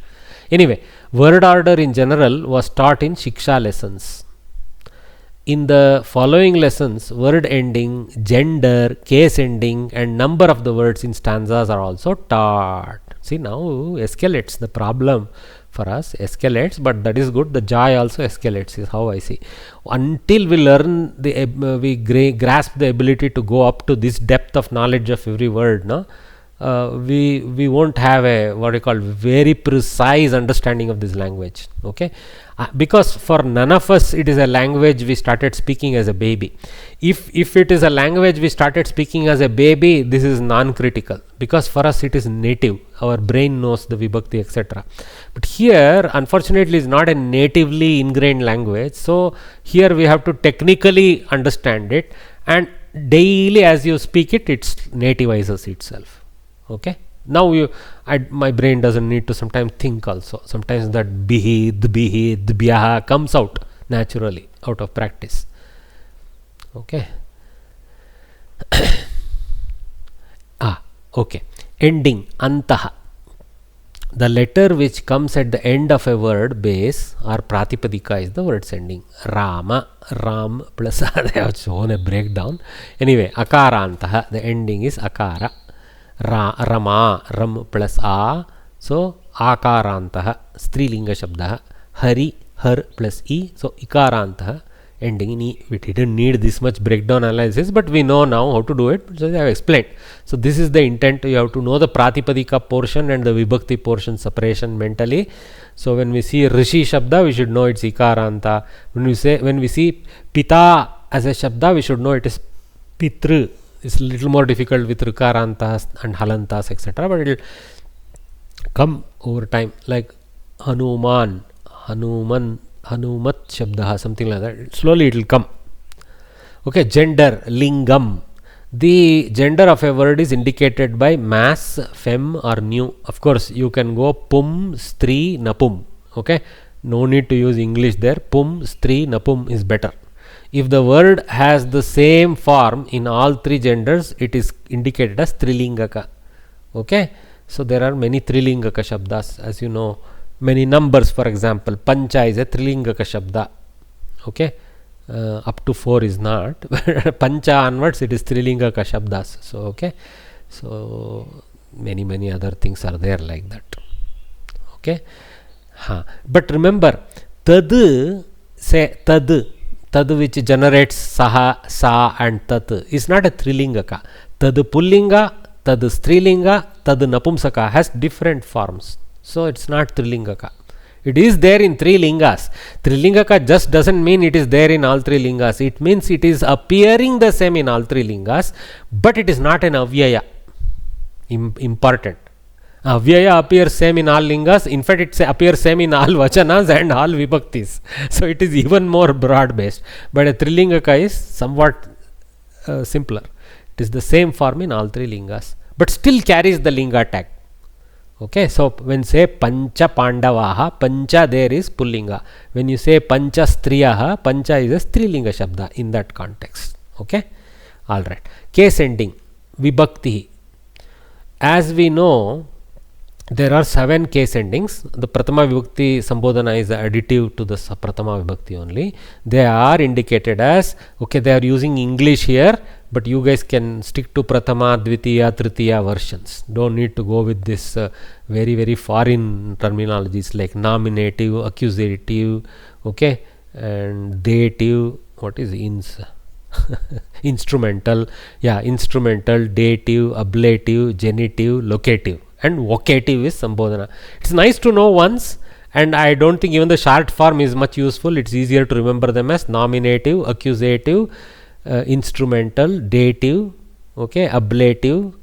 Anyway, word order in general was taught in Shiksha lessons. In the following lessons, word ending, gender, case ending and number of the words in stanzas are also taught. See, now escalates the problem for us, escalates, but that is good. The joy also escalates is how I see. Until we learn, we grasp the ability to go up to this depth of knowledge of every word, no? We won't have a what you call very precise understanding of this language. Okay, because for none of us it is a language we started speaking as a baby. If it is a language we started speaking as a baby, this is non-critical, because for us it is native. Our brain knows the vibhakti etc. But here unfortunately is not a natively ingrained language, so here we have to technically understand it, and daily as you speak it, it nativizes itself. Okay, Now my brain doesn't need to sometimes think also. Sometimes that bihi, dbihi, dbyaha comes out naturally out of practice. Okay. Okay. Ending, antaha. The letter which comes at the end of a word base or pratipadika is the word's ending. Rama, Ram plus they have shown a breakdown. Anyway, akarantaha, the ending is akara. Rama, Ram plus a. So, akarantaha, strilinga shabda. Hari, Har plus e. So, ikarantaha, ending in e. We didn't need this much breakdown analysis, but we know now how to do it. So, I have explained. So, this is the intent. You have to know the pratipadika portion and the vibhakti portion separation mentally. So, when we see rishi shabda, we should know it's ikaranta. When we see pita as a shabda, we should know it is pitru. It's a little more difficult with rikarantas and halantas, etc. But it will come over time, like Hanuman, Hanuman, Hanumat shabda, something like that. Slowly it will come. Okay, gender, lingam. The gender of a word is indicated by mass, fem or nu. Of course, you can go pum, stri, napum. Okay, no need to use English there. Pum, stri, napum is better. If the word has the same form in all three genders, it is indicated as trilingaka. Okay, so there are many trilingaka shabdas, as you know. Many numbers, for example, pancha is a trilingaka shabda. Okay, up to 4 is not. Pancha onwards, it is trilingaka shabdas. So, okay, so many other things are there like that. Okay, but remember, tad, say tad. Tad which generates saha, sa and tat is not a trilingaka. Tad pullinga, tad strilinga, tad napumsaka has different forms. So it's not trilingaka. It is there in 3 lingas. Trilingaka just doesn't mean it is there in all 3 lingas. It means it is appearing the same in all 3 lingas, but it is not an avyaya. Important. Avyaya appears same in all lingas. In fact, it appears same in all vachanas and all vibhaktis. So it is even more broad based. But a trilingaka is somewhat simpler. It is the same form in all 3 lingas, but still carries the linga tag. Okay, so when say pancha pandavaha, pancha there is pullinga. When you say pancha striyaha, pancha is a strilinga shabda in that context. Okay, all right. Case ending, vibhakti. As we know, there are 7 case endings. The Pratama Vibhakti Sambodhana is additive to the Pratama Vibhakti only. They are indicated as, okay, they are using English here, but you guys can stick to Pratama, Dvitiya, Tritiya versions. Don't need to go with this very foreign terminologies like nominative, accusative, okay, and dative. What is ins? Instrumental, instrumental, dative, ablative, genitive, locative, and vocative is Sambodhana. It's nice to know once, and I don't think even the short form is much useful. It's easier to remember them as nominative, accusative, instrumental, dative, okay, ablative,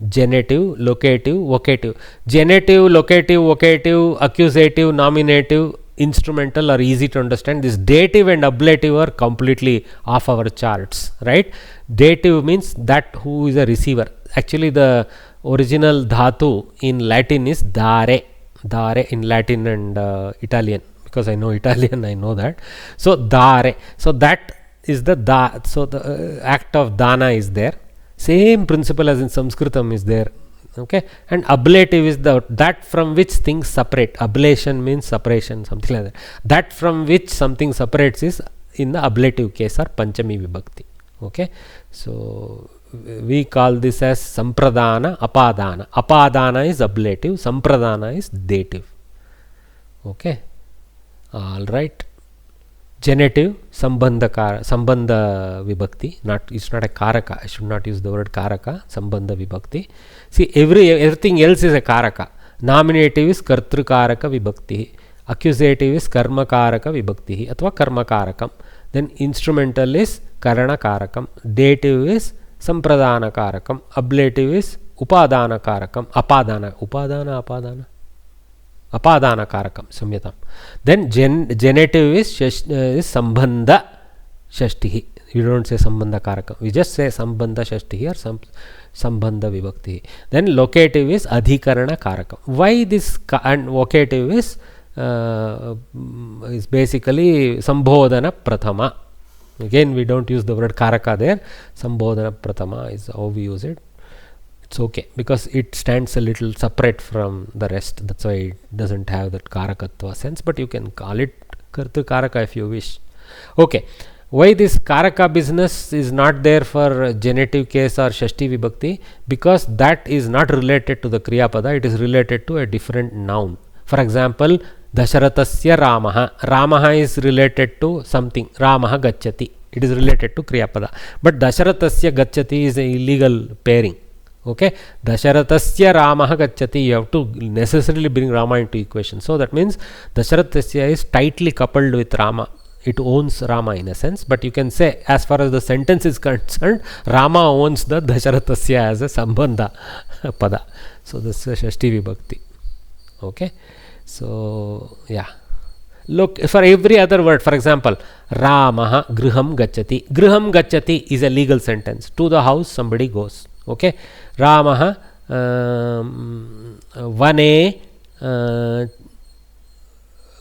genitive, locative, vocative. Genitive, locative, vocative, accusative, nominative, instrumental are easy to understand. This dative and ablative are completely off our charts, right? Dative means that who is a receiver. Actually, the original dhatu in Latin is dare. Dare in Latin and Italian, because I know Italian, I know that. So dare. So that is the da. So the act of dana is there. Same principle as in Samskritam is there. Okay, and ablative is that from which things separate. Ablation means separation, something like that. That from which something separates is in the ablative case or Panchami Vibhakti. Okay, so we call this as Sampradana, Apadana. Apadana is ablative, Sampradana is dative. Okay, all right. Genitive, Sambandha Vibhakti. It's not a Karaka. I should not use the word Karaka. Sambandha Vibhakti. See, everything else is a Karaka. Nominative is Kartru Karaka Vibhakti. Accusative is Karma Karaka Vibhakti. Athva Karma Karakam. Then instrumental is Karana Karakam. Dative is Sampradana Karakam. Ablative is Upadana Karakam. Apadana karakam, samyatam. Then genitive is Sambandha Shashtihi. You don't say Sambandha Karaka. We just say Sambandha Shashti or Sambandha Vibhakti. Then locative is Adhikarana Karaka. Why this and vocative is basically Sambodhana Prathama. Again, we don't use the word Karaka there. Sambodhana Prathama is how we use it. It's okay because it stands a little separate from the rest. That's why it doesn't have that Karakatva sense, but you can call it Kartu Karaka if you wish. Okay. Why this Karaka business is not there for genitive case or Shashti Vibhakti? Because that is not related to the Kriya Pada, it is related to a different noun. For example, Dasharathasya Ramaha. Ramaha is related to something. Ramaha Gacchati. It is related to Kriya Pada. But Dasharathasya Gacchati is an illegal pairing. Okay, Dasharathasya Ramaha Gacchati, you have to necessarily bring Rama into equation. So that means Dasharathasya is tightly coupled with Rama. It owns Rama in a sense, but you can say as far as the sentence is concerned, Rama owns the Dasharathasya as a Sambandha Pada. So this is Shashti Vibhakti. Okay, so yeah. Look, for every other word, for example, Ramaha Griham Gacchati. Griham Gacchati is a legal sentence. To the house somebody goes. Okay, Ramaha Vane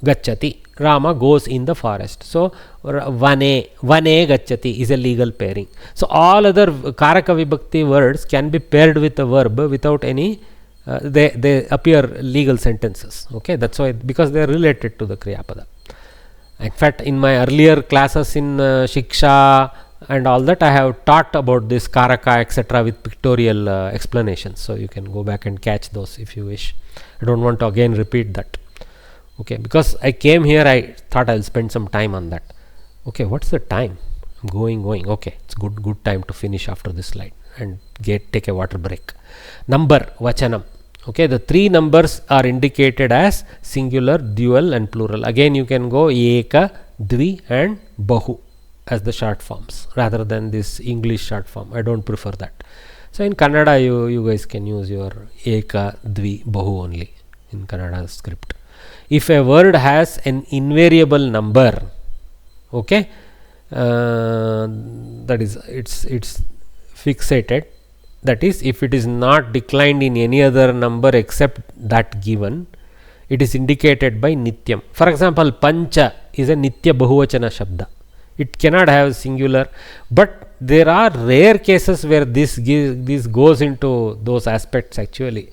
Gacchati. Rama goes in the forest. So Vane Gacchati is a legal pairing. So all other Karaka Vibhakti words can be paired with a verb without any they appear legal sentences. Okay, that's why, because they are related to the Kriya Pada. In fact, in my earlier classes in Shiksha and all that, I have taught about this Karaka etc. with pictorial explanations. So you can go back and catch those if you wish. I don't want to again repeat that. Okay, because I came here, I thought I'll spend some time on that. Okay, what's the time? I'm going. Okay, it's good time to finish after this slide and take a water break. Number, Vachanam. Okay, the three numbers are indicated as singular, dual and plural. Again, you can go Eka, Dvi and Bahu as the short forms rather than this English short form. I don't prefer that. So in Kannada, you guys can use your Eka, Dvi, Bahu only in Kannada script. If a word has an invariable number, okay, that is it's fixated, that is, if it is not declined in any other number except that given, it is indicated by Nityam. For example, Pancha is a Nitya Bahuvachana Shabda. It cannot have singular, but there are rare cases where this goes into those aspects actually.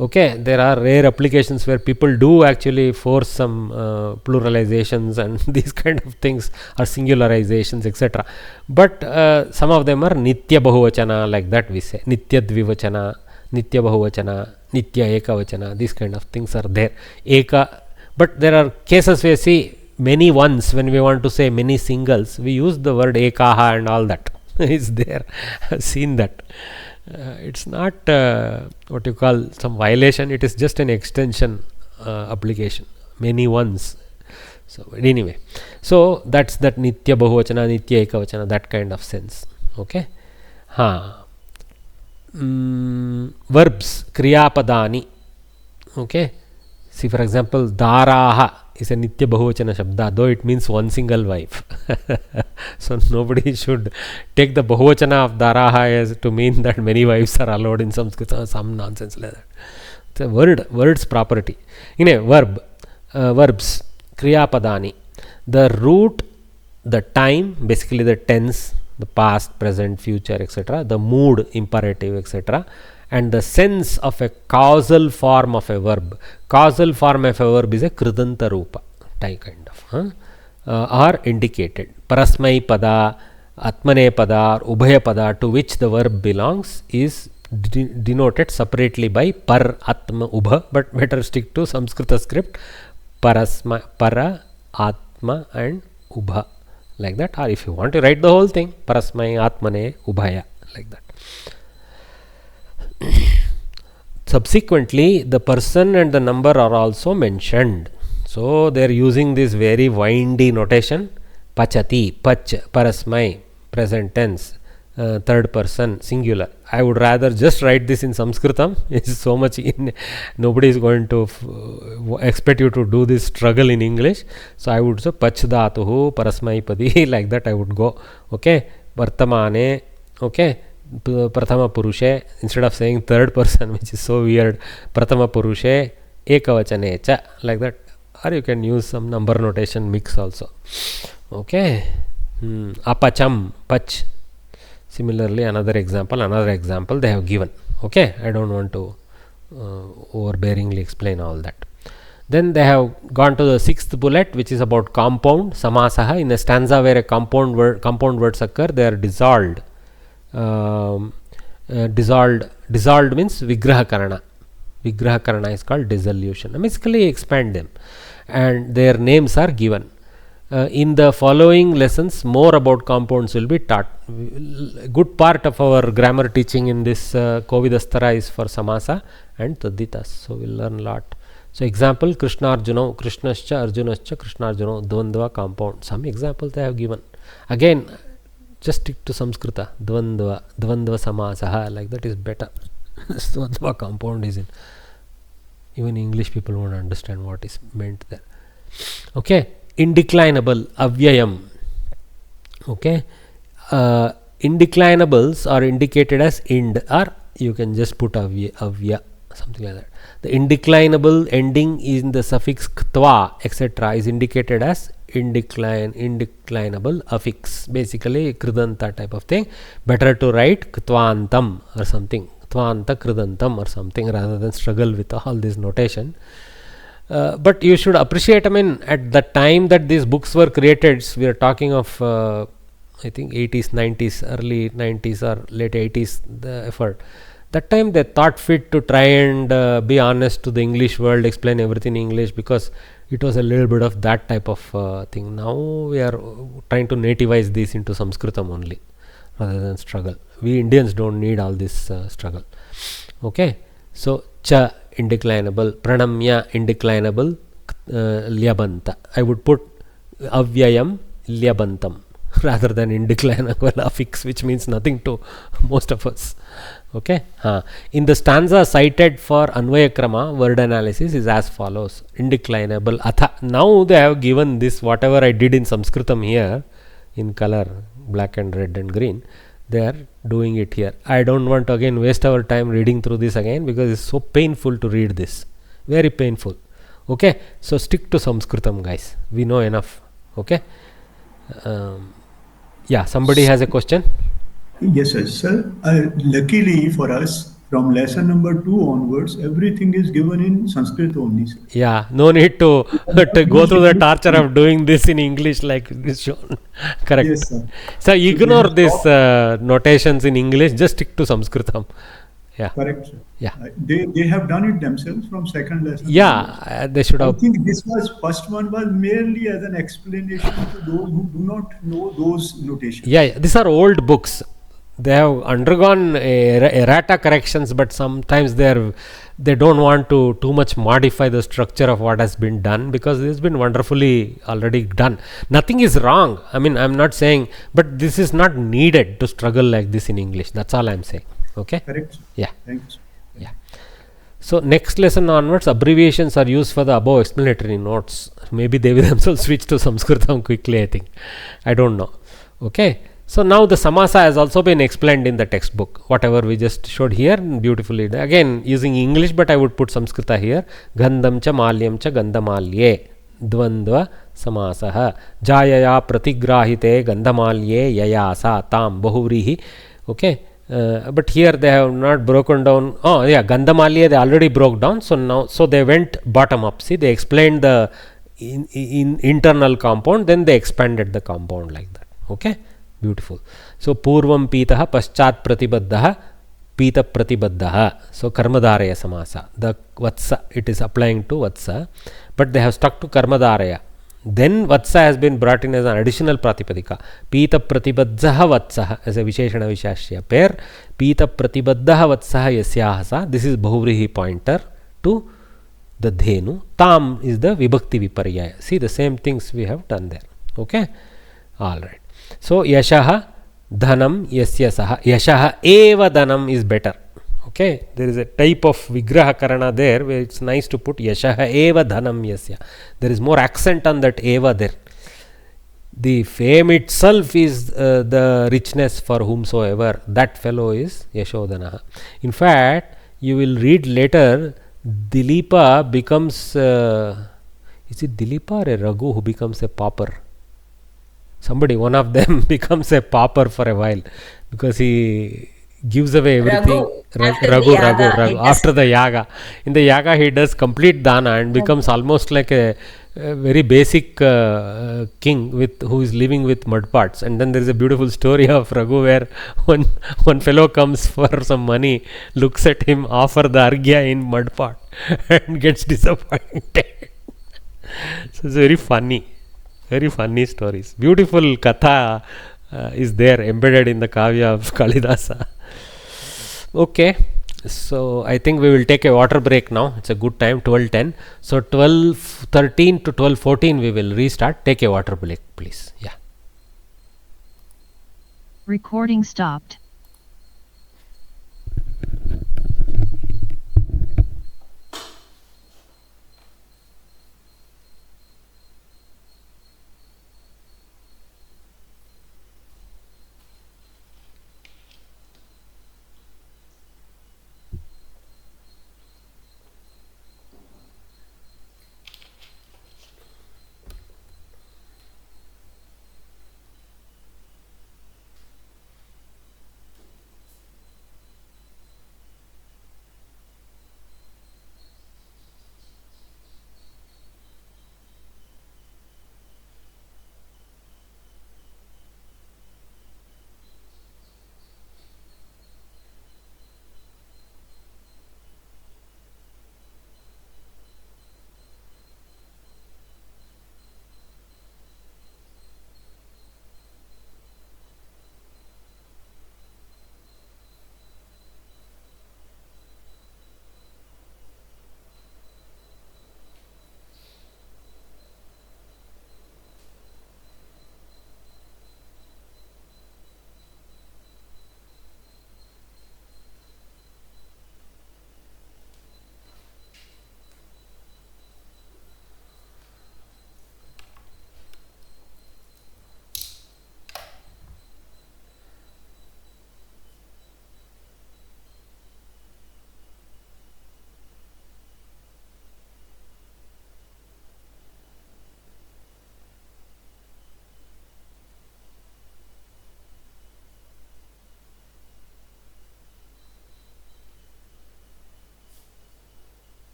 Okay, there are rare applications where people do actually force some pluralizations and these kind of things, or singularizations etc. But some of them are Nitya Bahuvachana, like that we say Nitya Dvivachana, Nitya Bahuvachana, Nitya Ekavachana. These kind of things are there. Eka, but there are cases where see many ones, when we want to say many singles, we use the word Ekaha and all that is there. I've seen that. It's not what you call some violation, it is just an extension application, many ones. So anyway, so that's that Nitya Bahuvachana, Nitya Ekavachana, that kind of sense. Okay. Verbs, Kriya Padani. Okay. See, for example, Daraha is a Nitya Bahuvachana Shabda, though it means one single wife. So nobody should take the Bahuvachana of Daraha as to mean that many wives are allowed in Samskrita, some nonsense like that. It's a word's property. In a verb, verbs, Kriya Padani, the root, the time, basically the tense, the past, present, future, etc., the mood, imperative, etc., and the sense of a causal form of a verb. Causal form of a verb is a Kridanta Rupa type kind of, are indicated. Parasmai Pada, Atmane Pada, Ubhaya Pada, to which the verb belongs, is denoted separately by Par, Atma, Ubha, but better stick to Samskrita script, Parasma, Para, Atma and Ubha, like that. Or if you want to write the whole thing, Parasmai, Atmane, Ubhaya, like that. Subsequently, the person and the number are also mentioned. So they are using this very windy notation. Pachati, Pach, Parasmai, present tense, third person, singular. I would rather just write this in Samskritam. It's so much nobody is going to expect you to do this struggle in English. So I would say Pach Dhatuhu, Parasmai Padi, like that I would go. Okay, Vartamane, okay, Prathama Purushe, instead of saying third person, which is so weird, Prathama Purushe, Ekavachane cha, like that. Or you can use some number notation mix also. Okay. Apacham, pach. Similarly, another example they have given. Okay, I don't want to overbearingly explain all that. Then they have gone to the sixth bullet, which is about compound, samasaha. In a stanza where a compound words occur, they are dissolved. Dissolved means vigraha karana. Vigraha karana is called dissolution. Basically, expand them, and their names are given. In the following lessons, more about compounds will be taught. Good part of our grammar teaching in this Kovidastara is for samasa and tadditas. So we'll learn a lot. So example, Krishna Arjuna, Krishnascha Arjunascha, Krishna Arjuna, Dvandva compound. Some examples they have given. Again, just stick to Samskrita. Dvandva samasaha, like that is better. Dvandva compound is in. Even English people won't understand what is meant there. Okay. Indeclinable, avyayam. Okay. Indeclinables are indicated as ind, or you can just put avya, something like that. The indeclinable ending in the suffix ktva, etc., is indicated as indeclinable affix. Basically, kridanta type of thing. Better to write ktvantam or something. Ktvanta kridantam or something, rather than struggle with all this notation. But you should appreciate, I mean, at the time that these books were created, we are talking of, I think, 80s, 90s, early 90s or late 80s, the effort. That time they thought fit to try and be honest to the English world, explain everything in English, because it was a little bit of that type of thing. Now we are trying to nativize this into Samskritam only, rather than struggle. We Indians don't need all this struggle. Okay, so cha, indeclinable, pranamya, indeclinable, lyabanta. I would put avyayam, lyabantam, rather than indeclinable affix, which means nothing to most of us. Okay. In the stanza cited for Anvaya Krama, word analysis is as follows. Indeclinable, atha. Now they have given this, whatever I did in Samskritam here, in color, black and red and green, they are doing it here. I don't want to again waste our time reading through this again, because it's so painful to read this. Very painful. Okay. So stick to Samskritam, guys. We know enough. Okay. Yeah, somebody has a question? Yes, sir. Sir, luckily for us, from lesson number 2 onwards, everything is given in Sanskrit only, sir. Yeah, no need to go through the torture of doing this in English like this shown. Correct. Yes, sir. So ignore these notations in English, just stick to Sanskritam. Yeah. Correct, sir. Yeah. They have done it themselves from second lesson. Yeah, they should have. I think this first one was merely as an explanation to those who do not know those notations. Yeah, these are old books. They have undergone errata corrections, but sometimes they don't want to too much modify the structure of what has been done, because it has been wonderfully already done. Nothing is wrong. I mean, I'm not saying, but this is not needed to struggle like this in English. That's all I'm saying. Okay. Correct. Yeah. Thank you, sir. Yeah. So next lesson onwards, abbreviations are used for the above explanatory notes. Maybe they will themselves switch to Sanskritam quickly, I think. I don't know. Okay. So now the samasa has also been explained in the textbook, whatever we just showed here beautifully. Again, using English, but I would put Samskrita here. Gandham cha malyam cha gandhamalye, dvandva samasaha, jayaya pratigrahite gandhamalye yayasa tam bahuvrihi. Okay. But here they have not broken down. Oh yeah, gandhamalye they already broke down. So now, so they went bottom up. See, they explained the internal compound, then they expanded the compound like that. Okay. Beautiful. So purvam pitaha paschat pratibaddaha pita pratibaddaha. So karmadaraya samasa. The vatsa, it is applying to vatsa, but they have stuck to karmadaraya. Then vatsa has been brought in as an additional pratipadika. Pita pratibaddaha vatsaha as a visheshana vishashya pair. Pita pratibaddaha vatsaha yasyahasa. This is bahuvrihi pointer to the dhenu. Tam is the vibhakti viparyaya. See, the same things we have done there. Okay. All right. So yashaha dhanam yasyasaha. Yashaha eva dhanam is better. Okay, there is a type of vigraha karana there where it's nice to put yashaha eva dhanam yasya. There is more accent on that eva there. The fame itself is the richness for whomsoever. That fellow is Yashodhana. In fact, you will read later, Dilipa becomes, is it Dilipa or a Raghu who becomes a pauper? Somebody, one of them becomes a pauper for a while because he gives away everything. Raghu. After the yaga. In the yaga, he does complete dana and becomes almost like a very basic king who is living with mud pots. And then there is a beautiful story of Raghu where one fellow comes for some money, looks at him, offer the argya in mud pot and gets disappointed. So it's very funny stories. Beautiful katha is there embedded in the kavya of Kalidasa. Okay, so I think we will take a water break now. It's a good time, 12:10. So 12:13 to 12:14 we will restart. Take a water break, please. Yeah. Recording stopped.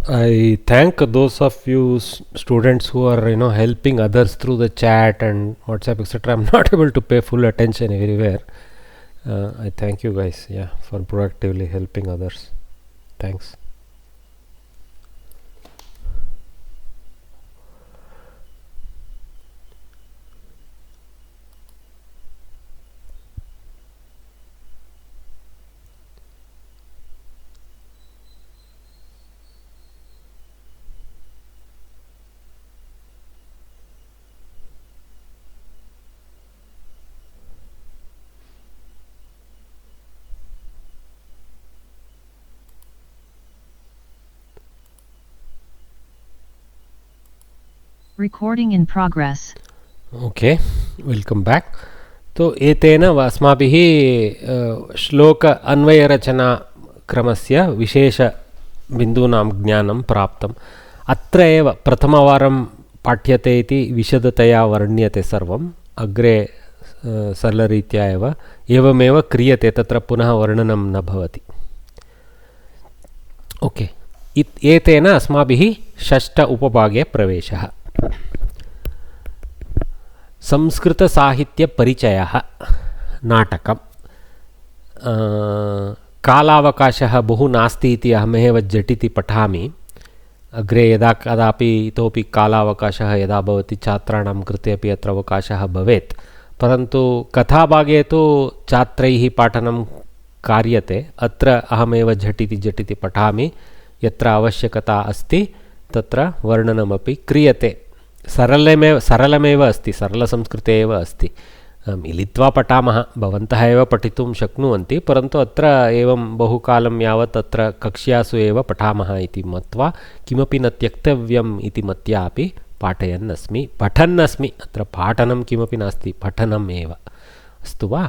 I thank those of you students who are helping others through the chat and WhatsApp, etc. I'm not able to pay full attention everywhere. I thank you guys, for proactively helping others. Thanks. Recording in progress. Okay, welcome back. तो एतेन अस्माभिः श्लोक अन्वयरचना क्रमस्य विशेषबिन्दूनां ज्ञानं प्राप्तम्. अत्र एव प्रथमवारं पाठ्यते इति विशदतया वर्ण्यते सर्वम्. अग्रे सरलरीत्या एवमेव क्रियते, तत्र पुनः वर्णनं न भवति. ओके, एतेन अस्माभिः षष्ठ उपभागे प्रवेशः. संस्कृतसाहित्यपरिचयः नाटकम्. कालावकाशः बहु नास्ति इति अहमेव झटिति पठामि. अग्रे यदा कदापि इतोपि कालावकाशः यदा भवति छात्राणां कृते अपि अत्र अवकाशः भवेत्. परन्तु कथाभागे तु छात्रैः पाठनं कार्यते. अत्र अहमेव झटिति पठामि. यत्र आवश्यकता अस्ति तत्र वर्णनमपि क्रियते. सरलमेव अस्ति, सरलसंस्कृते एव अस्ति. मिलित्वा पठामः, भवन्तः एव पठितुं शक्नुवन्ति. परन्तु अत्र एवं बहुकालं यावत् अत्र कक्ष्यासु एव पठामः इति मत्वा किमपि न त्यक्तव्यम् इति मत्या अपि पाठयन् अस्मि, पठन् अस्मि. अत्र पाठनं किमपि नास्ति, पठनम् एव. अस्तु वा.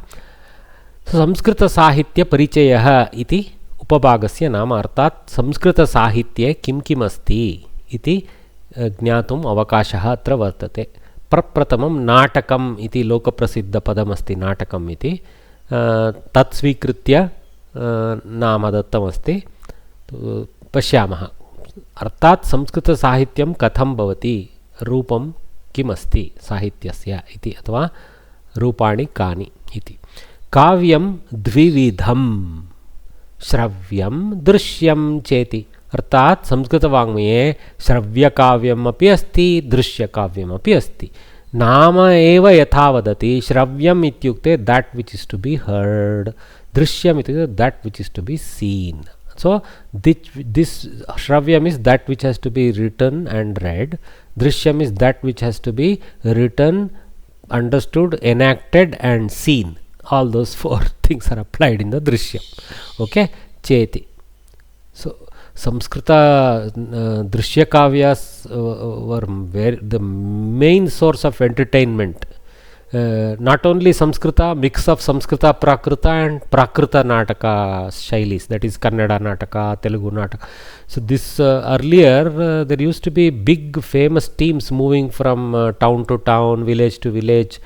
संस्कृतसाहित्यपरिचयः इति उपभागस्य नाम. अर्थात् संस्कृतसाहित्ये किं किम् अस्ति इति ज्ञातुम् अवकाशः अत्र वर्तते. प्रप्रथमं नाटकम् इति लोकप्रसिद्धपदमस्ति, नाटकम् इति. तत् स्वीकृत्य नाम दत्तमस्ति. पश्यामः. अर्थात् संस्कृतसाहित्यं कथं भवति, रूपं किमस्ति साहित्यस्य इति, अथवा रूपाणि कानि इति. काव्यं द्विविधं, श्रव्यं दृश्यं चेति. अर्थात् संस्कृतवाङ्मये श्रव्यकाव्यमपि अस्ति, दृश्यकाव्यमपि अस्ति. नाम एव यथा वदति, श्रव्यम् इत्युक्ते that which is to be heard, दृश्यम् इत्युक्ते that which is to be seen. So this shravyam is that which has to be written and read. Drishyam is that which has to be written, understood, enacted and seen. All those four things are applied in the drishyam. Okay, cheti. So Samskrita drishya kavyas were the main source of entertainment. Not only Samskrita, mix of Samskrita, Prakrita and Prakrita Nataka Shailis, that is Kannada Nataka, Telugu Nataka. So this earlier there used to be big famous teams moving from town to town, village to village,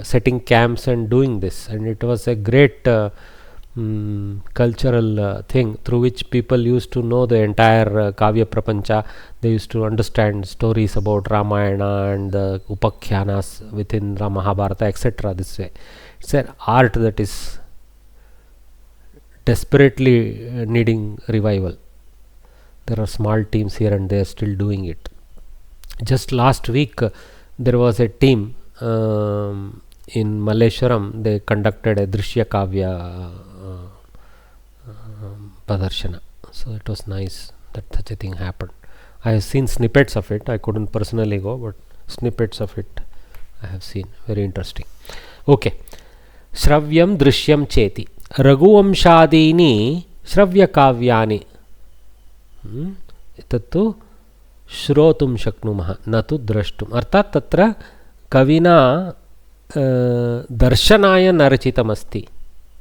setting camps and doing this, and it was a great cultural thing through which people used to know the entire Kavya Prapancha. They used to understand stories about Ramayana and the Upakhyanas within Mahabharata, etc. This way. It's an art that is desperately needing revival. There are small teams here and there still doing it. Just last week there was a team in Malleshwaram. They conducted a Drishya Kavya Pradarshana. So it was nice that such a thing happened. I have seen snippets of it. I couldn't personally go, but snippets of it I have seen. Very interesting. Okay. Shravyam Drishyam Cheti. Raghuvamshadini Shravya Kavyani. Tattu Shrotum Shaknumaha Natu Drashtum. Arthat Tatra Kavina Darshanaya Narachitamasti.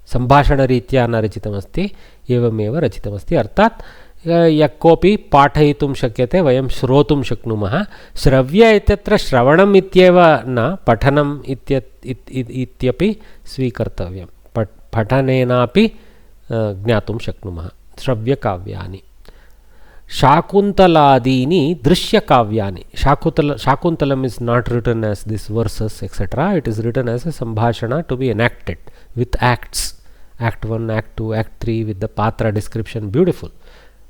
सम्भाषणरीत्या न रचितमस्ति, एवमेव रचितमस्ति. अर्थात् यः कोऽपि पाठयितुं शक्यते, वयं श्रोतुं शक्नुमः. श्रव्य इत्यत्र श्रवणम् इत्येव न, पठनम् इत्यपि स्वीकर्तव्यं. पठनेनापि ज्ञातुं शक्नुमः. श्रव्यकाव्यानि. शाकुन्तलादीनि दृश्यकाव्यानि. Shakuntalam is not written as this verses etc. It is written as a sambhashana to be enacted with acts. Act 1, Act 2, Act 3 with the Patra description. Beautiful.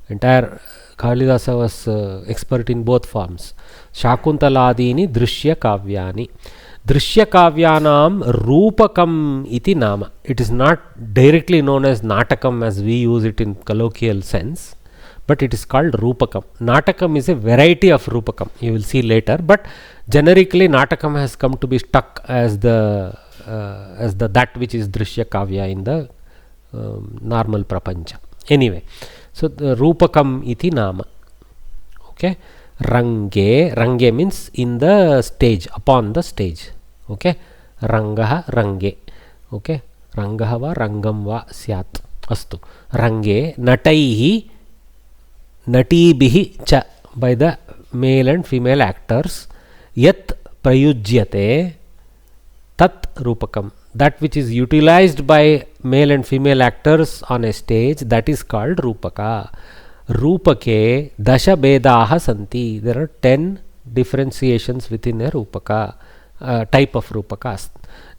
Entire Kalidasa was expert in both forms. Shakuntaladini Drishya Kavyani. Drishya Kavyanam Rupakam iti nama. It is not directly known as Natakam as we use it in colloquial sense, but it is called Rupakam. Natakam is a variety of Rupakam. You will see later, but generically Natakam has come to be stuck as the that which is Drishya Kavya in the normal Prapancha. Anyway, so the Rupakam iti nama. Okay. Range means in the stage, upon the stage. Okay. Rangaha range. Okay. Rangaha va rangam va syat. Astu. Range nataihi natibhihi cha, by the male and female actors. Yat prayujyate tat Rupakam. That which is utilized by male and female actors on a stage, that is called Rupaka. Rupake dasha bedaha santi. There are 10 differentiations within a Rupaka, type of Rupakas.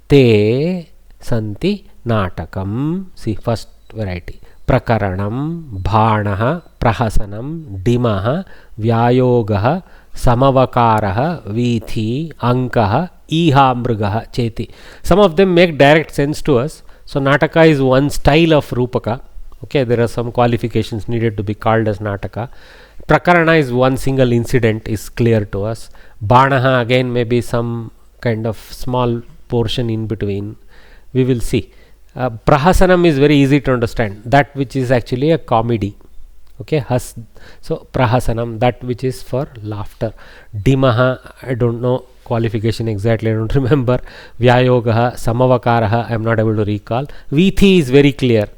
Te santi natakam. See, first variety. Prakaranam, bhanaha, prahasanam, dimaha, vyayogah, samavakaraha, vithi, ankaha, ihamrugaha, cheti. Some of them make direct sense to us. So Nataka is one style of Rupaka. Okay, there are some qualifications needed to be called as Nataka. Prakarana is one single incident, is clear to us. Banaha again may be some kind of small portion in between. We will see. Prahasanam is very easy to understand. That which is actually a comedy. Okay, so prahasanam, that which is for laughter. Dimaha, I don't know qualification exactly, I don't remember. Vyayogaha, samavakaraha, I am not able to recall. Vithi is very clear.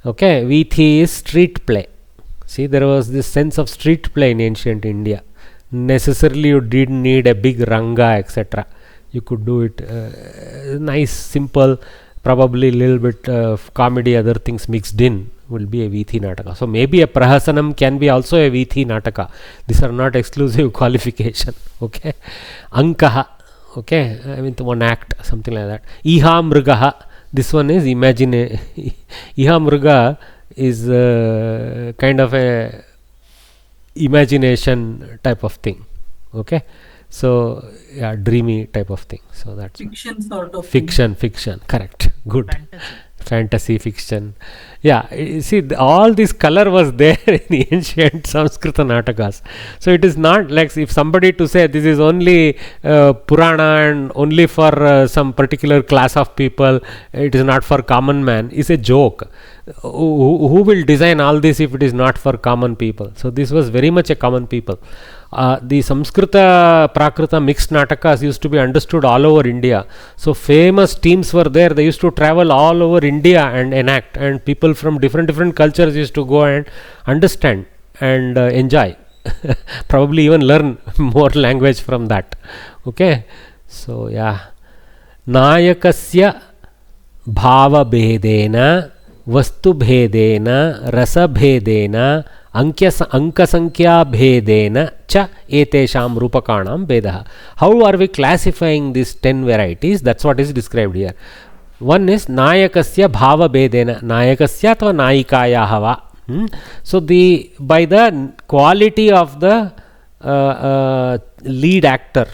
Okay, Vithi is street play. See, there was this sense of street play in ancient India. Necessarily you didn't need a big ranga, etc. You could do it nice, simple, probably a little bit of comedy, other things mixed in will be a Vithi Nataka. So maybe a Prahasanam can be also a Vithi Nataka. These are not exclusive qualification. Okay. Ankaha. Okay. I mean one act, something like that. Ihamrugaha. This one is Ihamruga is kind of a imagination type of thing. Okay. So yeah, dreamy type of thing. So that's fiction sort of fiction, correct, good. Fantasy fiction. Yeah, you see, all this color was there in the ancient Samskrita Natakas. So it is not like if somebody to say this is only Purana and only for some particular class of people, it is not for common man, is a joke. Who will design all this if it is not for common people? So this was very much a common people. The Samskrita Prakrita mixed Natakas used to be understood all over India. So famous teams were there. They used to travel all over India and enact, and people from different cultures used to go and understand and enjoy. Probably even learn more language from that. Okay. So yeah. Nayakasya bhava bhedena, vastu bhedena, rasa bhedena, ankasankhya bhedena cha etesham rupakanam bedaha. How are we classifying these 10 varieties? That's what is described here. One is nayakasya bhava bhedena, nayakasya atva nayikayaha va. So by the quality of the lead actor,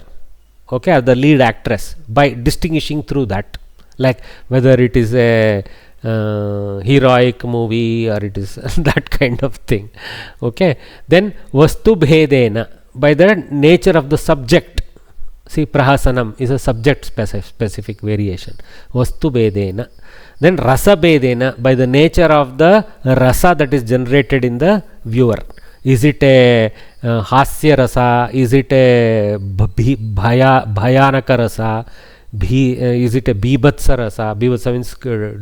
okay, or the lead actress, by distinguishing through that, like whether it is a heroic movie or it is that kind of thing. Okay, then vastu bhedena, by the nature of the subject. See, prahasanam is a subject specific variation. Vastu bhedena. Then rasa bhedena, by the nature of the rasa that is generated in the viewer. Is it a hasya rasa? Is it a bhayanaka rasa? Is it a bibhatsa rasa? Bibhatsa means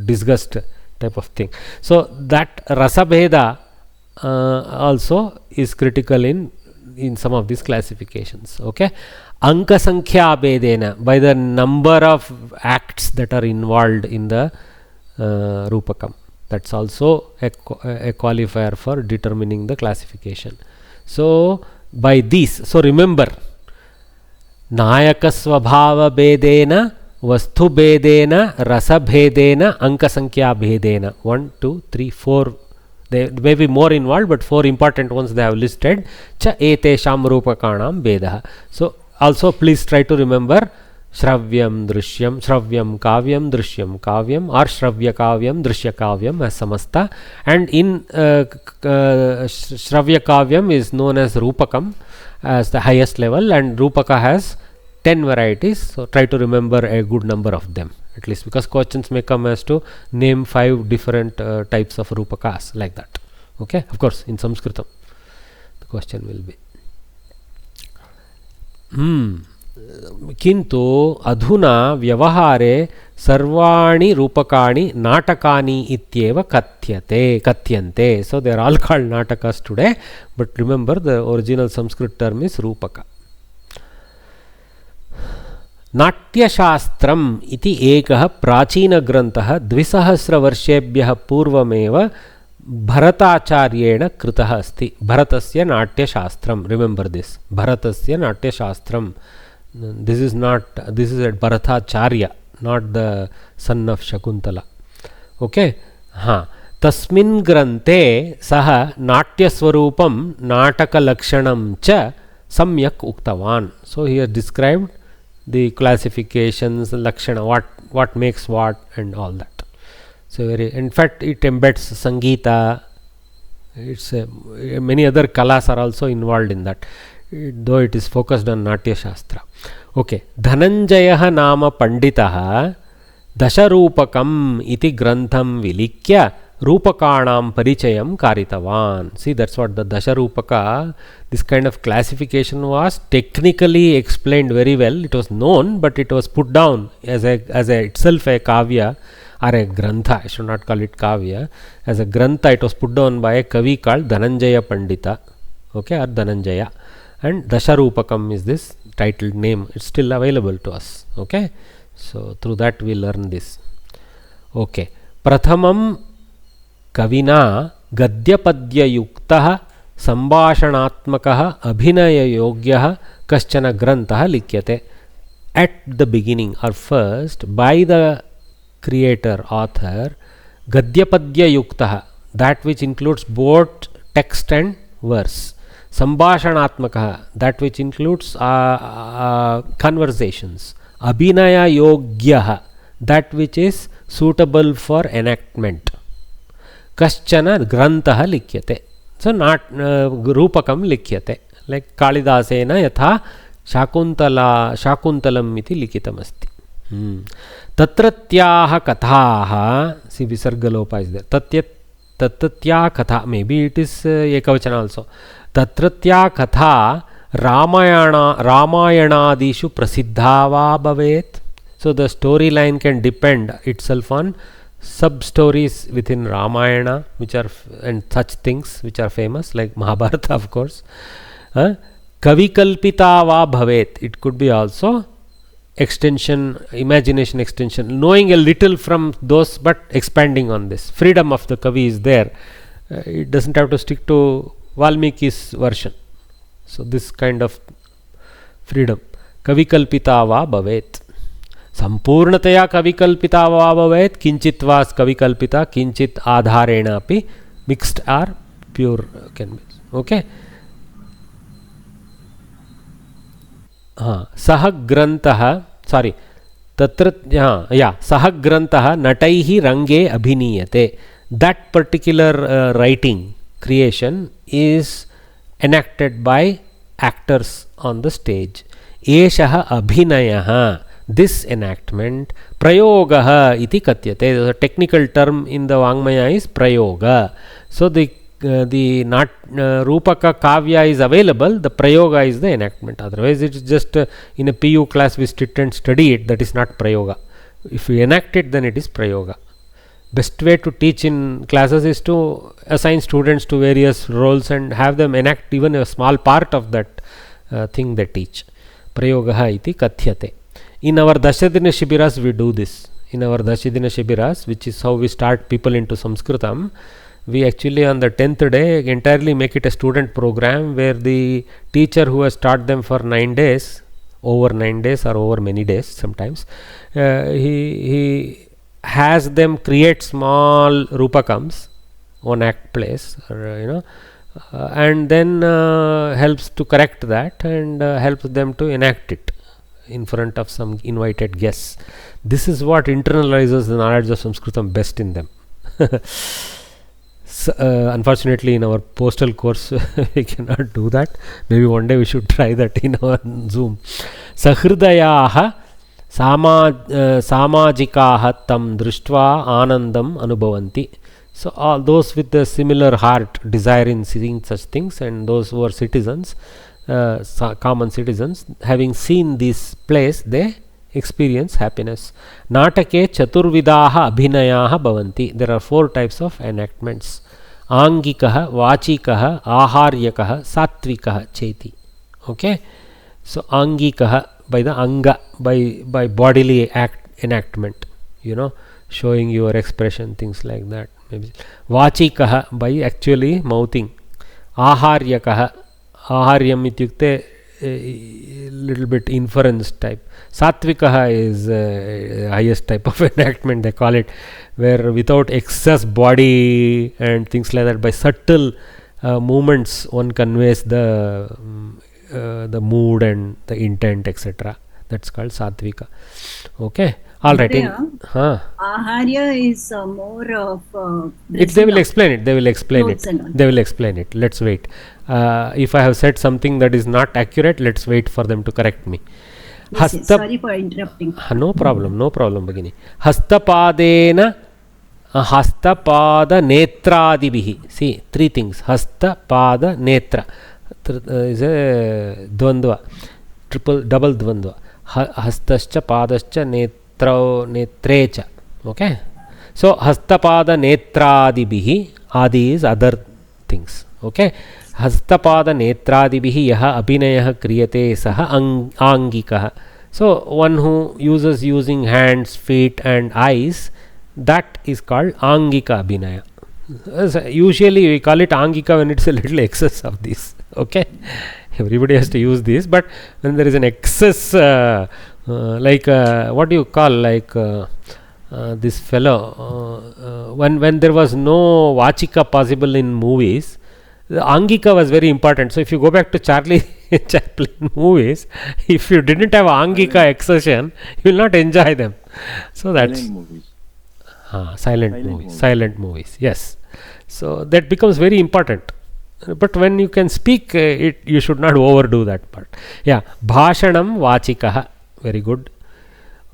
disgust type of thing. So that rasa bheda also is critical in some of these classifications. Okay. Anka sankhya bhedena, by the number of acts that are involved in the Rupakam. That's also a qualifier for determining the classification. So by these, so remember, Nayakasvabhava bhedena, vastu bhedena, rasa bhedena, anka sankhya bhedena. 1, 2, 3, 4. There may be more involved, but 4 important ones they have listed. Cha etesham rupakanam bedaha. So also please try to remember Shravyam Drishyam, Shravyam Kavyam, Drishyam Kavyam, or Shravya Kavyam, Drishya Kavyam as samasta. And in Shravya Kavyam is known as Rupakam as the highest level, and Rupaka has 10 varieties. So try to remember a good number of them, at least, because questions may come as to name 5 different types of Rupakas, like that. Okay, of course, in Samskritam the question will be. किंतु अधुना व्यवहारे सर्वाणि रूपकाणि नाटकानि इत्येव कथ्यन्ते. So they are all called natakas today, but remember the original Sanskrit term is Rupaka. नाट्यशास्त्रम् इति एकः प्राचीनग्रन्थः 200 वर्षेभ्यः पूर्वमेव भरताचार्येण कृतः अस्ति. भरतस्य नाट्यशास्त्रम्. Remember this. भरतस्य नाट्यशास्त्रम्. This is at Bharatacharya, not the son of Shakuntala. Okay. Tasmin grante saha natyaswarupam natakalakshanam cha samyak uktavan. So he has described the classifications, lakshana, what makes what and all that. So in fact it embeds Sangeeta. It's many other kalas are also involved in that, though it is focused on Natya Shastra. Okay. Dhananjayah nama panditah dasharupakam iti grantham vilikya Rupakanam parichayam karitavan. See, that's what the Dasharupaka, this kind of classification was technically explained very well. It was known, but it was put down as itself a kavya or a grantha. I should not call it kavya. As a grantha, it was put down by a kavi called Dhananjaya Pandita. Okay, or Dhananjaya. And Dasharupakam is this titled name. It's still available to us. Okay, so through that we learn this. Okay, Prathamam Kavina Gadyapadyayuktah Sambhashanaatmakah Abhinayayogyah Kaschana Grantah Likyate. At the beginning or first, by the creator, author, Gadyapadyayuktah, that which includes both text and verse. Sambhashanaatmakah, that which includes conversations. Abhinayayogyah, that which is suitable for enactment. Kaschana grantah likyate. So not Rupakam likyate. Like Kalidasena yatha Shakuntalam iti likitam asti. Tatratyaha kathaha. See, Visargalopa is there. Tatratya katha. Maybe it is Ekavachana also. Tatratya katha Ramayanadishu prasiddhava bhavet. So the storyline can depend itself on sub-stories within Ramayana, which are and such things which are famous, like Mahabharata, of course. Kavikalpita va bhavet. It could be also extension, imagination extension, knowing a little from those but expanding on this. Freedom of the Kavi is there. It doesn't have to stick to Valmiki's version. So this kind of freedom. Kavikalpita va bhavet. Sampurnataya kavikalpita va bhavet, kinchit vas kavikalpita, kinchit adharena api, mixed or pure can be. Okay. Sah grantah, sorry, tatra, sah grantah nataihi range abhiniyate. That particular writing, creation is enacted by actors on the stage. Eshaha abhinayaha. This enactment, prayogaha iti katyate. The technical term in the Vangmaya is prayoga. So the Rupaka Kavya is available, the prayoga is the enactment. Otherwise it is just in a PU class we sit and study it, that is not prayoga. If we enact it, then it is prayoga. Best way to teach in classes is to assign students to various roles and have them enact even a small part of that thing they teach. Prayogaha iti kathyate. In our Dashadina Shibiras we do this. In our Dashadina Shibiras, which is how we start people into Samskritam, we actually on the 10th day entirely make it a student program where the teacher who has taught them for 9 days, over 9 days or over many days sometimes, he has them create small Rupakams, one act plays, or, and then helps to correct that and helps them to enact it in front of some invited guests. This is what internalizes the knowledge of Samskritam best in them. So, unfortunately in our postal course we cannot do that. Maybe one day we should try that in our Zoom. Sahridayaha samajikaha tam drishtva anandam anubhavanti. So all those with a similar heart desire in seeing such things, and those who are citizens, common citizens, having seen this place, they experience happiness. Natake chaturvidaha abhinayaha bhavanti. There are 4 types of enactments. Angikaha, vachikaha, aharyakaha, satvikaha cheti. Okay. So angikaha, by the anga, by bodily enactment, showing your expression, things like that. Maybe vachikaha, by actually mouthing. Aharyakaha, aharyam ityukte a little bit inference type. Satvikaha is highest type of enactment, they call it, where without excess body and things like that, by subtle movements one conveys the mood and the intent, etc. That's called Satvika. Okay, all right. Aharya is more of they will explain it. They will explain it. They will explain it. Let's wait. If I have said something that is not accurate, let's wait for them to correct me. Yes, sorry for interrupting. No problem, no problem, Bhagini. Hastapadena Hastapada Netradibihi. See, three things. Hastapada Netra is a dvandva, double dvandva. Hastascha Padascha Netrecha. Okay. So Hastapada Netradibihi. Adi is other things. Okay. Hastapada Netradibihi yaha abhinayah kriyate saha angikaha. So one who uses using hands, feet and eyes, that is called angika abhinaya. Usually we call it angika when it's a little excess of this. Okay, everybody has to use this, but when there is an excess, like what do you call, like this fellow, when there was no vachika possible in movies, the angika was very important. So if you go back to Charlie Chaplin movies, if you didn't have angika accession, you will not enjoy them. So that's silent movies. Yes. So that becomes very important. But when you can speak it, you should not overdo that part. Yeah. Bhashanam vachikaha. Very good.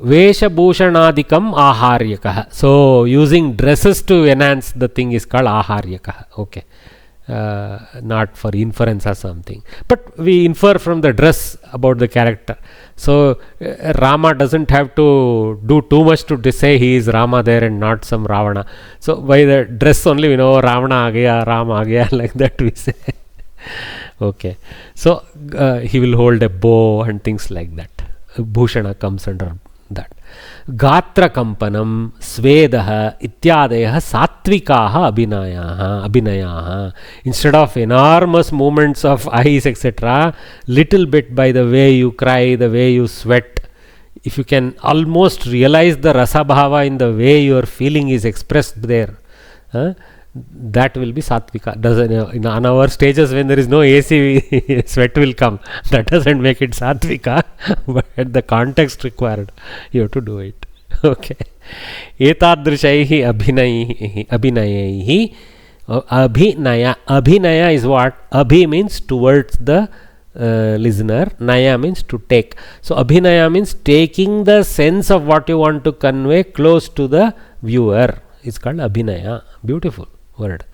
Veshabhushanadikam aharyakaha. So using dresses to enhance the thing is called aharyakaha. Okay. Not for inference or something, but we infer from the dress about the character. So Rama doesn't have to do too much to say he is Rama there and not some Ravana. So by the dress only we know Ravana aa gaya, Rama aa gaya, like that we say. Okay, so he will hold a bow and things like that. Bhushana comes under that. Gatra kampanam svedah ityadayah satvikaha abhinayaha. Instead of enormous movements of eyes, etc., little bit by the way you cry, the way you sweat, if you can almost realize the rasabhava in the way your feeling is expressed there, that will be satvika. On our stages when there is no AC, sweat will come. That doesn't make it satvika, but the context required, you have to do it. Okay. Etadrishaihi abhinayaihi. Abhinaya is what? Abhi means towards the listener. Naya means to take. So abhinaya means taking the sense of what you want to convey close to the viewer. It's called abhinaya. Beautiful word.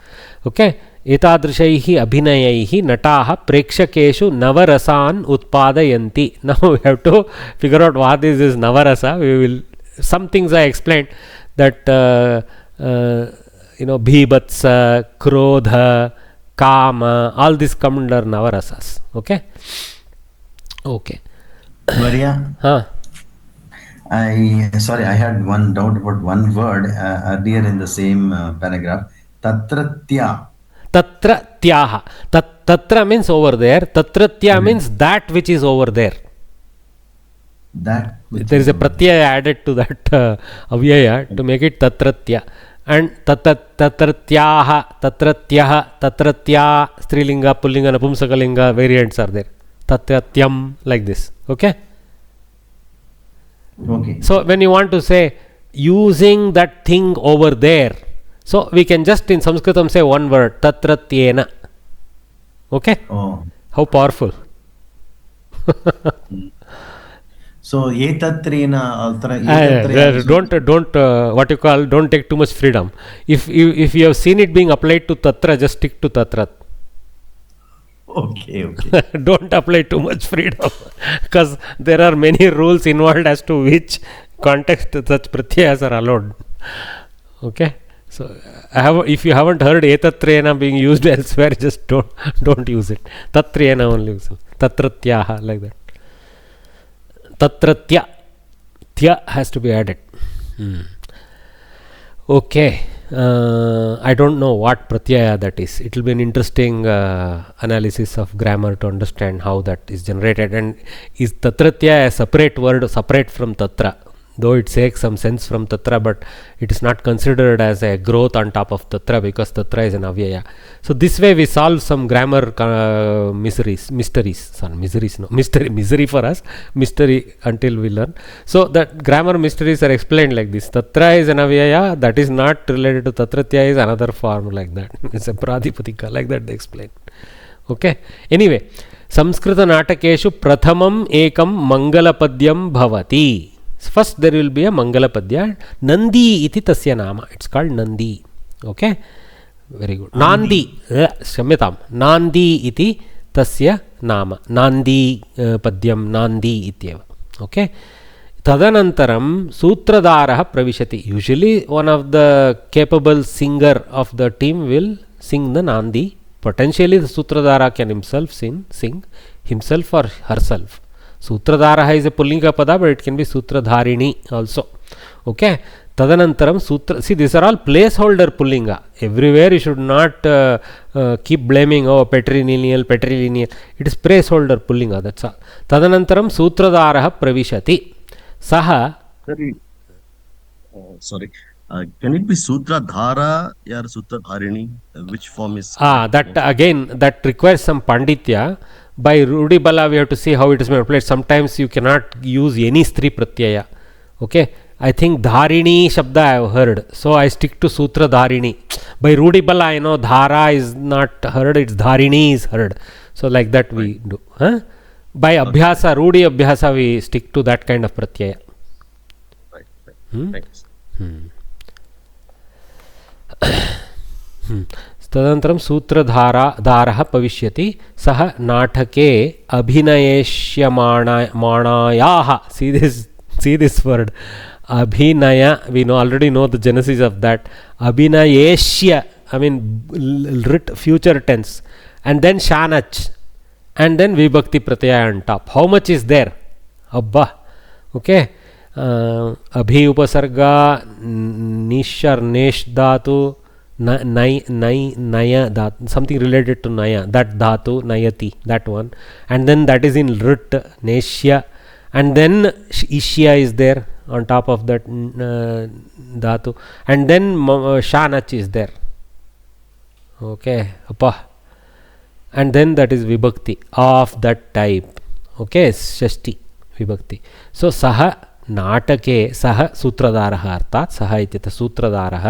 Okay. Etadrishaihi abhinayaihi nataha prekshakeshu navarasaan utpadayanti. Now we have to figure out what is this navarasa. We will, some things I explained, that bhibatsa, krodha, kama, all this come under navarasas. Okay. Okay. Maria. I had one doubt about one word earlier in the same paragraph. Tatratya. Tatratyaha. Tatra means over there. Tatratya means that which is over there. There is a pratyaya added to that avyaya to make it tatratya. And tatratyaha, tatratyaha, tatratya, strilinga, pullinga, napumsakalinga variants are there. Tatratyam, like this. Okay. Okay. So when you want to say using that thing over there, so we can just in Sanskritam say one word, tatratyena. Okay. Oh. How powerful. So etatrena don't take too much freedom. If you have seen it being applied to tatra, just stick to tatrat. Okay. Don't apply too much freedom, because there are many rules involved as to which context such pratyayas are allowed. Okay. So if you haven't heard etatrena being used elsewhere, just don't use it. Tatrena only use it. Tatratyaha, like that. Tatratya. Thya has to be added. Okay. I don't know what pratyaya that is. It will be an interesting analysis of grammar to understand how that is generated. And is tatratya a separate word, separate from tatra? Though it takes some sense from tatra, but it is not considered as a growth on top of tatra, because tatra is an avyaya. So this way we solve some grammar misery for us, mystery until we learn. So that grammar mysteries are explained like this. Tatra is an avyaya, that is not related to tatratya, is another form like that. It's a pradipatika, like that they explain. Okay. Anyway, Samskrita natakeshu prathamam ekam mangalapadyam bhavati. First there will be a Mangalapadya. Nandi iti tasya nama. It's called Nandi. Okay. Very good. Nandi. Shamyatam. Nandi iti tasya nama. Nandi padyam Nandi ityeva. Okay. Tadanantaram Sutradaraha pravishati. Usually one of the capable singer of the team will sing the Nandi. Potentially the Sutradara can himself sing himself or herself. Sutradaraha is a Pullinga pada, but it can be Sutradharini also. Okay. Tadanantaram Sutra. See, these are all placeholder Pullinga. Everywhere you should not keep blaming, oh, patrilineal. It is placeholder Pullinga. That's all. Tadanantaram Sutradaraha pravishati. Saha. Sorry. Can it be Sutradhara or Sutradharini? Which form is? That again, that requires some Panditya. By Rudi Bala, we have to see how it is applied. Sometimes you cannot use any Stri Pratyaya. Okay. I think Dharini Shabda I have heard. So I stick to Sutra Dharini. By Rudi Bala, I know Dhara is not heard, it's Dharini is heard. So like that we do. By Abhyasa, Rudi Abhyasa, we stick to that kind of Pratyaya. Right. Thanks. तदनन्तरं सूत्रधारः भविष्यति सः नाटके अभिनयेष्यमाणायाः see this word abhinaya, we already know the genesis of that. Abhinayeshya, I mean future tense, and then shanach, and then vibhakti pratyaya on top. How much is there? Abba. Okay. Abhi upasarga nishar nesh dhatu naya dhatu, something related to naya, that dhatu nayati, that one, and then that is in rit neshya, and then ishya is there on top of that dhatu, and then shanach is there. Okay, appa, and then that is vibhakti of that type. Okay, shashti vibhakti. So saha नाटके सह सूत्रधारः अर्थात सह इत्यत्र सूत्रधारः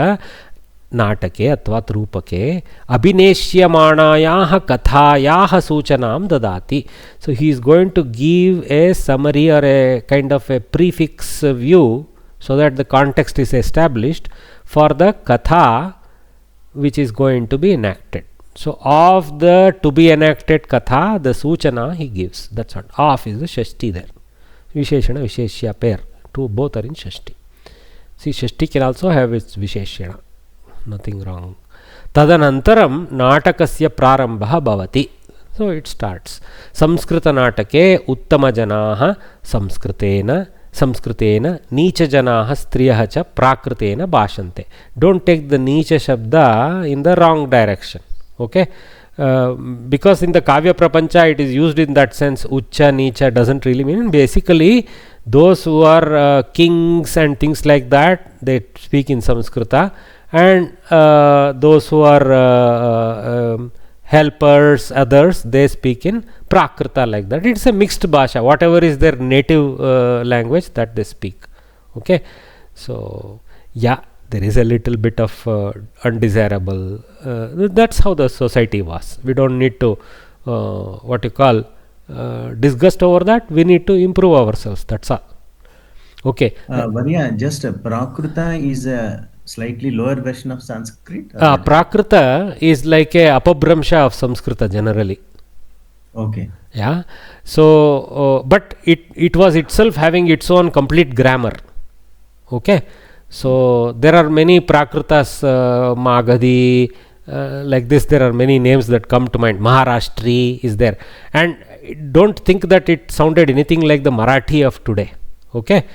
नाटके अथवा रूपके अभिनेष्यमाणायाः कथायाः सूचनां ददाति. So he is going to give a summary or a kind of a prefix view so that the context is established for the katha which is going to be enacted. So of the to be enacted katha, the सूचना he gives. That's what. Of is the shashti there. Visheshana, Visheshya pair. Two both are in Shashti. See, Shashti can also have its Visheshana. Nothing wrong. Tadanantaram natakasya prarambha bhavati. So it starts. Samskrita natake uttama janaha samskritena neecha janaha striyaha cha prakritena bhashante. Don't take the neecha shabda in the wrong direction. Okay. Because in the Kavya Prapancha it is used in that sense. Ucha, Nicha doesn't really mean. Basically, those who are kings and things like that, they speak in Samskrita, and those who are helpers, others, they speak in Prakrita like that. It's a mixed bhasha. Whatever is their native language, that they speak. Okay. So, yeah. There is a little bit of undesirable. That's how the society was. We don't need to disgust over that. We need to improve ourselves. That's all. Okay. Varya, just Prakrita is a slightly lower version of Sanskrit. Prakrita is like a apabhramsha of Samskrita generally. Okay. Yeah. So, but it was itself having its own complete grammar. Okay. So there are many Prakritas, Magadhi, like this. There are many names that come to mind. Maharashtri is there, and don't think that it sounded anything like the Marathi of today. Okay,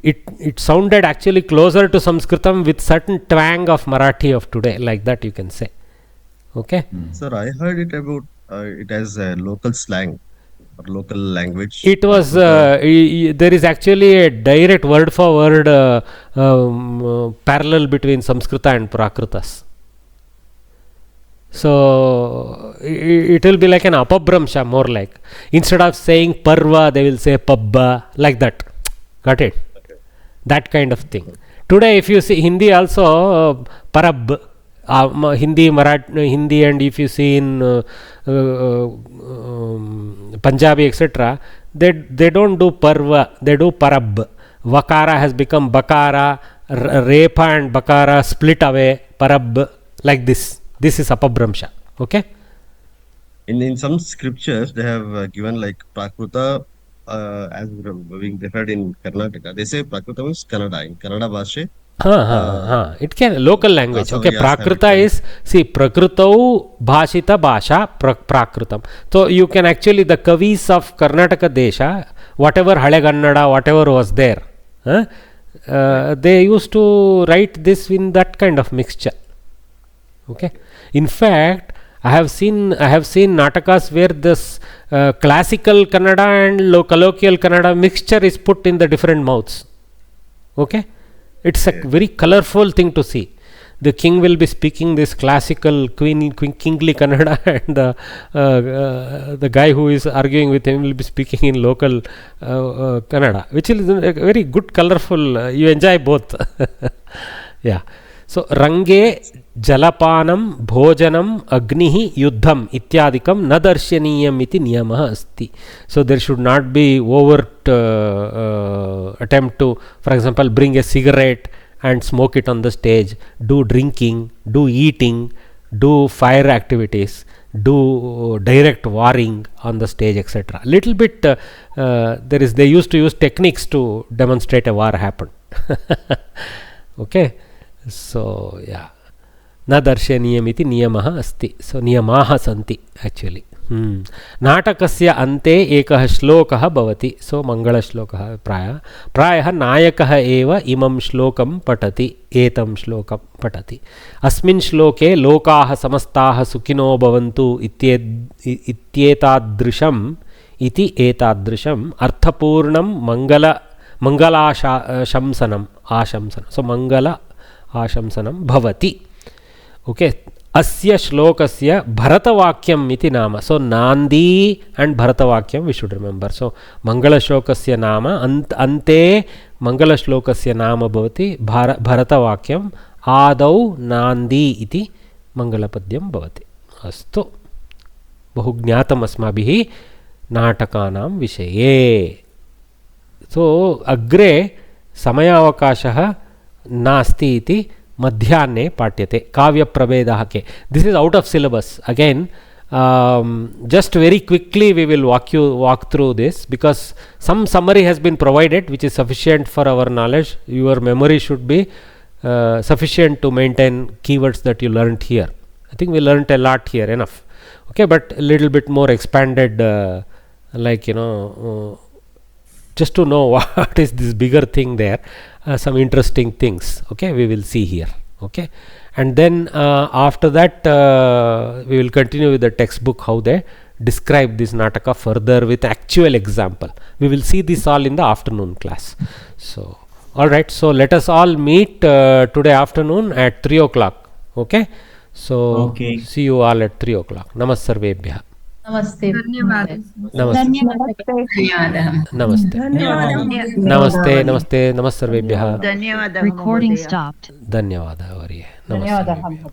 it sounded actually closer to Sanskritam with certain twang of Marathi of today, like that you can say. Okay. Sir, I heard it about it as a local slang or local language. It was there is actually a direct word for word parallel between Samskrita and Prakritas. So it will be like an apabramsha, more like, instead of saying parva they will say pabba, like that. Got it? That kind of thing. Today if you see Hindi also parab, Hindi, Marathi, Hindi, and if you see in Punjabi, etc., they don't do parva, they do parab. Vakara has become bakara, repa and bakara split away, parab, like this. This is apabramsha. Okay. In some scriptures they have given like Prakruta as being referred in Karnataka. They say Prakruta means Kannada. In Kannada Bhashe. It can local language. Okay, Prakrita is, see, Prakrutau Bhashita Bhasha Prakrutam. So you can actually, the Kavis of Karnataka Desha, whatever Hale Kannada, whatever was there, they used to write this in that kind of mixture. Okay. In fact, I have seen natakas where this classical Kannada and colloquial Kannada mixture is put in the different mouths. Okay. It's a very colorful thing to see. The king will be speaking this classical kingly Kannada, and the guy who is arguing with him will be speaking in local Kannada, which is a very good, colorful. You enjoy both. Yeah. So range jalapanam bhojanam agnihi yuddham ityadikam na darshaniyam iti niyamah asti. So there should not be overt attempt to, for example, bring a cigarette and smoke it on the stage, do drinking, do eating, do fire activities, do direct warring on the stage, etc. Little bit they used to use techniques to demonstrate a war happened. Okay. So yeah, na darshaniyam iti niyamah asti. So niyamaha santi actually. Natakasya ante ekah shlokah bhavati. So mangala shlokah prayah nayakah eva imam shlokam patati, etam shlokam patati. Asmin shloke lokaah samastaah sukhino bhavantu ityetadrisham iti etadrisham arthapurnam mangala shamsanam ashamsanam. So mangala आशंसनम भवति. Okay, asya shlokasya bharatavakyam iti nama. So nandi and bharatavakyam we should remember. So mangala shlokasya nama ante mangala shlokasya nama bhavati bharatavakyam adau nandi iti mangalapadyam bhavati. Astu बहु ज्ञातम् अस्माभिः नाटकानां विषये. So अग्रे समयावकाशः नास्ति इति मध्याह्ने पाठ्यते. काव्यप्रभेदः के. This is out of syllabus. Again, just very quickly we will walk through this, because some summary has been provided which is sufficient for our knowledge. Your memory should be sufficient to maintain keywords that you learnt here. I think we learnt a lot here, enough. Okay, but a little bit more expanded, like, you know, just to know what is this bigger thing there. Some interesting things, okay, we will see here. Okay, and then after that we will continue with the textbook, how they describe this nataka further with actual example. We will see this all in the afternoon class. So all right, so let us all meet today afternoon at 3 o'clock. Okay, so see you all at 3 o'clock. Namaste sarvebhyah. Namaste. Dhanyawad. Namaste. Namaste. Namaste. Namaste sarvebhyah. Recording stopped. Dhanyawad. Namaste.